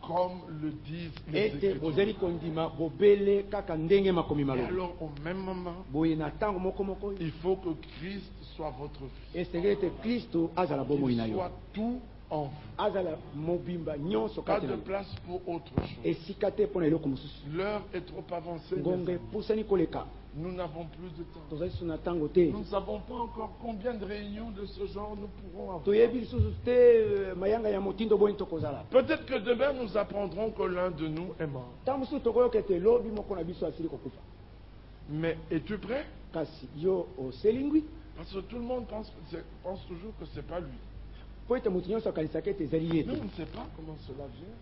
comme le disent les Écritures. Et alors au même moment, il faut que Christ soit votre vie. Qu'il soit tout en vous. Pas de place pour autre chose. L'heure est trop avancée. Nous n'avons plus de temps. Nous ne savons pas encore combien de réunions de ce genre nous pourrons avoir. Peut-être que demain nous apprendrons que l'un de nous est mort. Mais es-tu prêt? Parce que tout le monde pense toujours que ce n'est pas lui. Nous ne savons pas comment cela vient.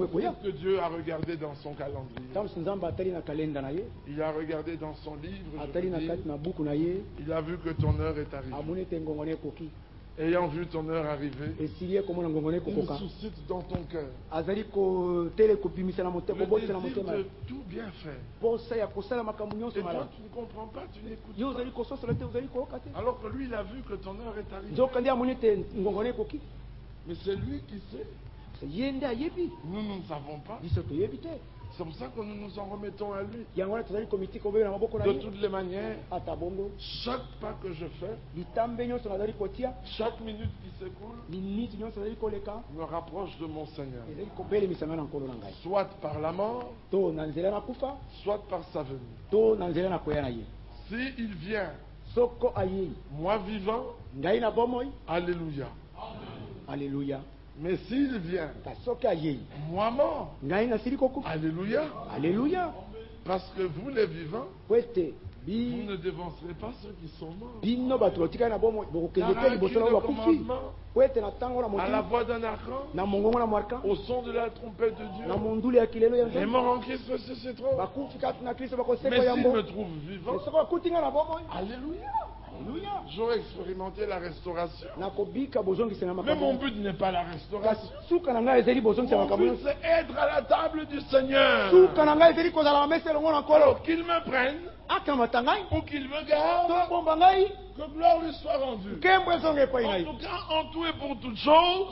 Peut-être que Dieu a regardé dans son calendrier. Il a regardé dans son livre. Il a vu que ton heure est arrivée. Ayant vu ton heure arriver, il suscite dans ton cœur le désir de tout bien faire. Et toi, tu ne comprends pas, tu n'écoutes pas. Alors que lui, il a vu que ton heure est arrivée. Mais c'est lui qui sait. Nous ne savons pas. C'est pour ça que nous nous en remettons à lui. De toutes les manières, chaque pas que je fais, chaque minute qui s'écoule, me rapproche de mon Seigneur. Soit par la mort, soit par sa venue. S'il vient, moi vivant, alléluia. Alléluia. Mais s'il vient, moi mort, alléluia. Alléluia. Parce que vous les vivants, vous ne dévancerez pas ceux qui sont morts. Car à le commandement, à la voix d'un archange, au son de la trompette de Dieu, les morts en Christ ressusciteront. Mais s'ils me trouvent vivant, alléluia. J'aurais expérimenté la restauration. Mais mon but n'est pas la restauration. Mon but c'est être à la table du Seigneur. Alors qu'il me prenne ou qu'il me garde, que gloire lui soit rendue. En tout cas, en tout et pour toutes choses,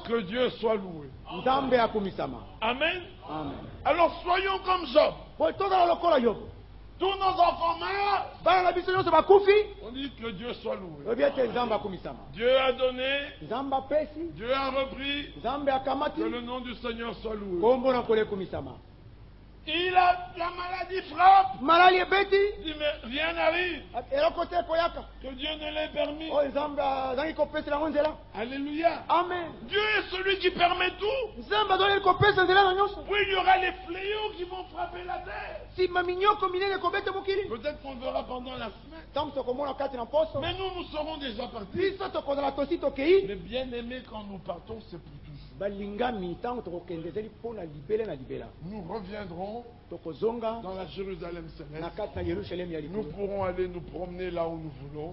que Dieu soit loué. Amen. Alors soyons comme Job. Tous nos enfants meurent. On dit que Dieu soit loué. Dieu a donné. Dieu a repris. Que le nom du Seigneur soit loué. La maladie frappe. Il dit mais rien n'arrive. Que Dieu ne l'ait permis. Alléluia. Amen. Dieu est celui qui permet tout. Oui, il y aura les fléaux qui vont frapper la terre. Peut-être qu'on verra pendant la semaine. Mais nous serons déjà partis. Mais bien aimé, quand nous partons, c'est pour toujours. Nous reviendrons dans la Jérusalem céleste. Nous pourrons aller nous promener là où nous voulons.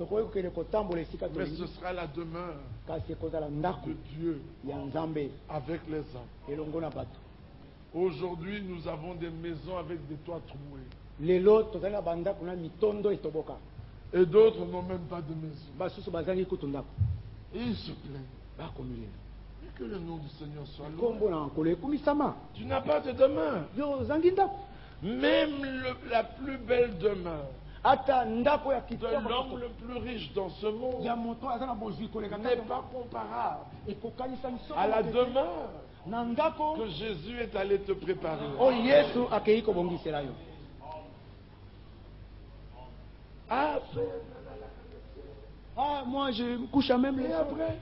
Mais ce sera la demeure de Dieu avec les hommes. Aujourd'hui, nous avons des maisons avec des toits troués. Et d'autres n'ont même pas de maison. Et ils se plaignent. Mais que le nom du Seigneur soit loué. Tu n'as pas de demeure. Même la plus belle demeure de l'homme le plus riche dans ce monde n'est pas comparable à la demeure que Jésus est allé te préparer. Moi je me couche à même et après,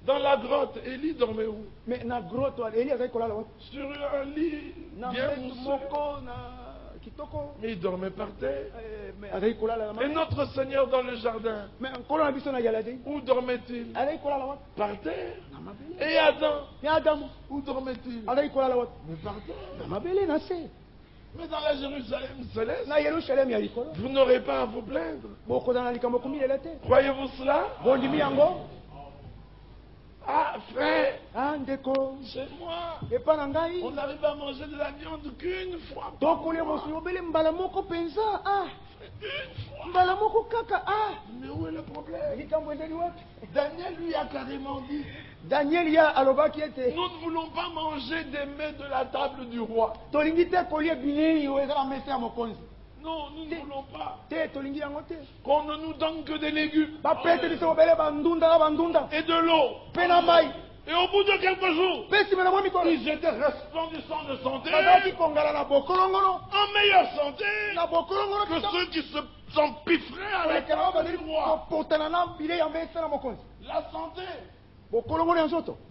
dans la grotte, Élie dormait où? Sur un lit bien mousseux. Mais il dormait par terre. Et notre Seigneur dans le jardin, où dormait-il? Par terre. Et Adam, où dormait-il? Mais par terre. Mais dans la Jérusalem céleste, vous n'aurez pas à vous plaindre. Croyez-vous cela? Ah, frère, c'est moi. On n'arrive à manger de la viande qu'une fois. Une fois. Mais où est le problème? Daniel lui a carrément dit, nous ne voulons pas manger des mets de la table du roi. Non, nous ne voulons pas qu'on ne nous donne que des légumes et de l'eau. Et au bout de quelques jours, ils étaient resplendissants de santé, en meilleure santé que ceux qui se s'empiffraient à la table du roi. La santé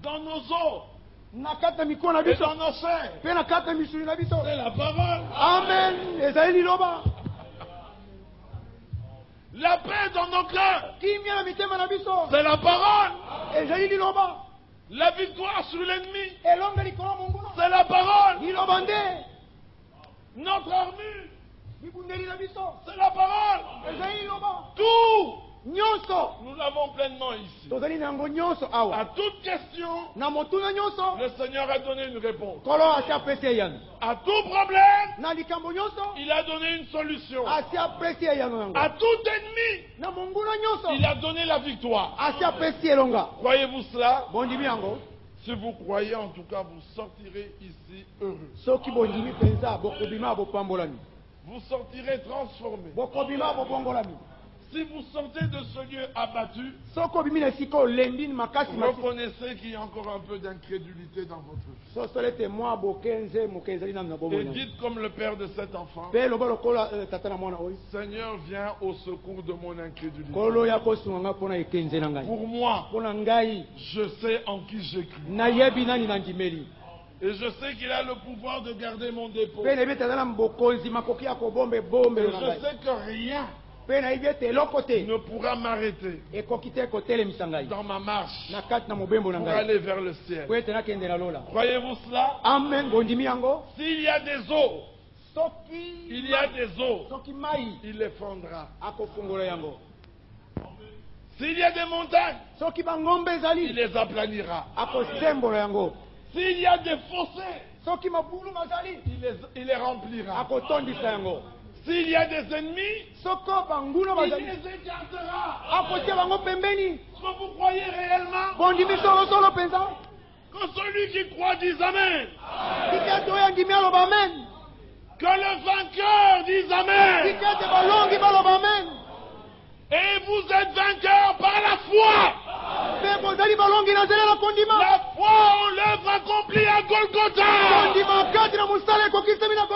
dans nos os et dans nos serres, c'est la parole. Amen. La paix dans nos cœurs, c'est la parole. La victoire sur l'ennemi, c'est la parole. Notre armure, c'est la parole. Tout, nous l'avons pleinement ici. À toute question, le Seigneur a donné une réponse. À tout problème, il a donné une solution. À tout ennemi, il a donné la victoire. Croyez-vous cela? Si vous croyez, en tout cas, vous sortirez ici heureux. Vous sortirez transformés. Si vous sortez de ce lieu abattu, reconnaissez qu'il y a encore un peu d'incrédulité dans votre vie. Et dites comme le père de cet enfant, Seigneur, viens au secours de mon incrédulité. Pour moi, je sais en qui j'ai cru. Et je sais qu'il a le pouvoir de garder mon dépôt. Et je sais que rien ne pourra m'arrêter dans ma marche pour aller vers le ciel. Croyez-vous cela? Amen. S'il y a des eaux, il les fondra. S'il y a des montagnes, il les aplanira. S'il y a des fossés, il les remplira. S'il y a des ennemis, il les écartera. Est-ce que vous croyez réellement que celui qui croit dise Amen? Que le vainqueur dise Amen? Et vous êtes vainqueurs par la foi. La foi en l'œuvre accomplie à Golgotha.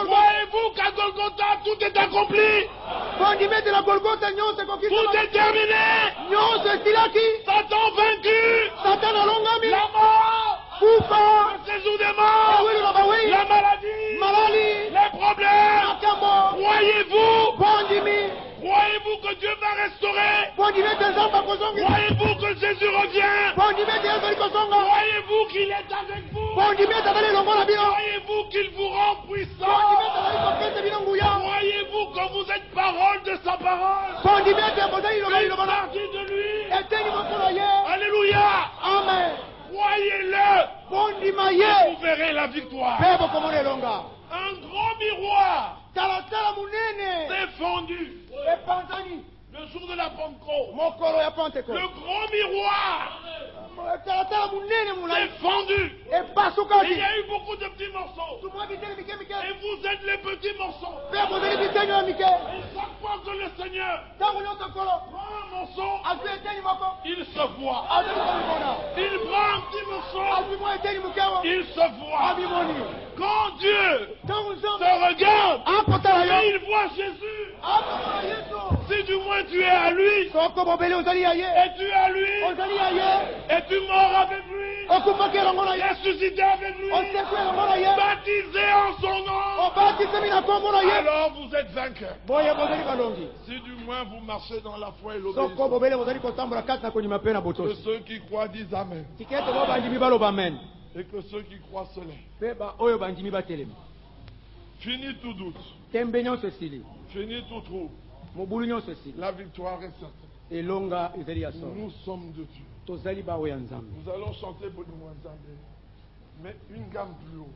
Croyez-vous qu'à Golgotha tout est accompli? Tout est terminé. Satan vaincu. La mort. Le séjour des morts. La maladie. Les problèmes. Croyez-vous que Dieu va restaurer? Croyez-vous que Jésus revient? Croyez-vous qu'il est avec vous? Croyez-vous qu'il vous rend puissant? Croyez-vous que vous êtes parole de sa parole? Une partie de lui? Alléluia! Amen. Croyez-le! Vous verrez la victoire. Un grand miroir s'est fondu. Le jour de la Pentecôte, le grand miroir s'est fondu. Il y a eu beaucoup de petits morceaux. Et vous êtes les petits morceaux. Et chaque fois que le Seigneur prend un morceau, il se voit. Il prend un petit morceau, il se voit. Quand Dieu te regarde, il voit Jésus. Si du moins tu es à lui, et tu es à lui, et tu mords avec lui, ressuscité avec lui, baptisé en son nom, alors vous êtes vainqueurs. Si du moins vous marchez dans la foi et l'obéissance, que ceux qui croient disent Amen. Et que ceux qui croient se lèvent. Fini tout doute. Fini tout trouble. La victoire est certaine. Nous sommes de Dieu. Nous allons chanter Bolingo Nzambe, mais une gamme plus haut.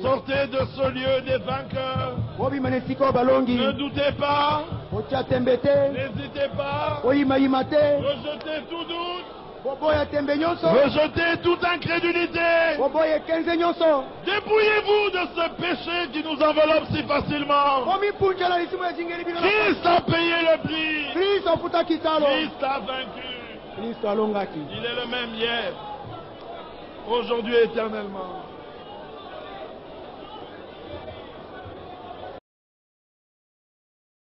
Sortez de ce lieu des vainqueurs. Ne doutez pas. N'hésitez pas. Rejetez tout doute. Rejetez toute incrédulité. Dépouillez-vous de ce péché qui nous enveloppe si facilement. Christ a payé le prix. Christ a vaincu. Il est le même hier, aujourd'hui et éternellement.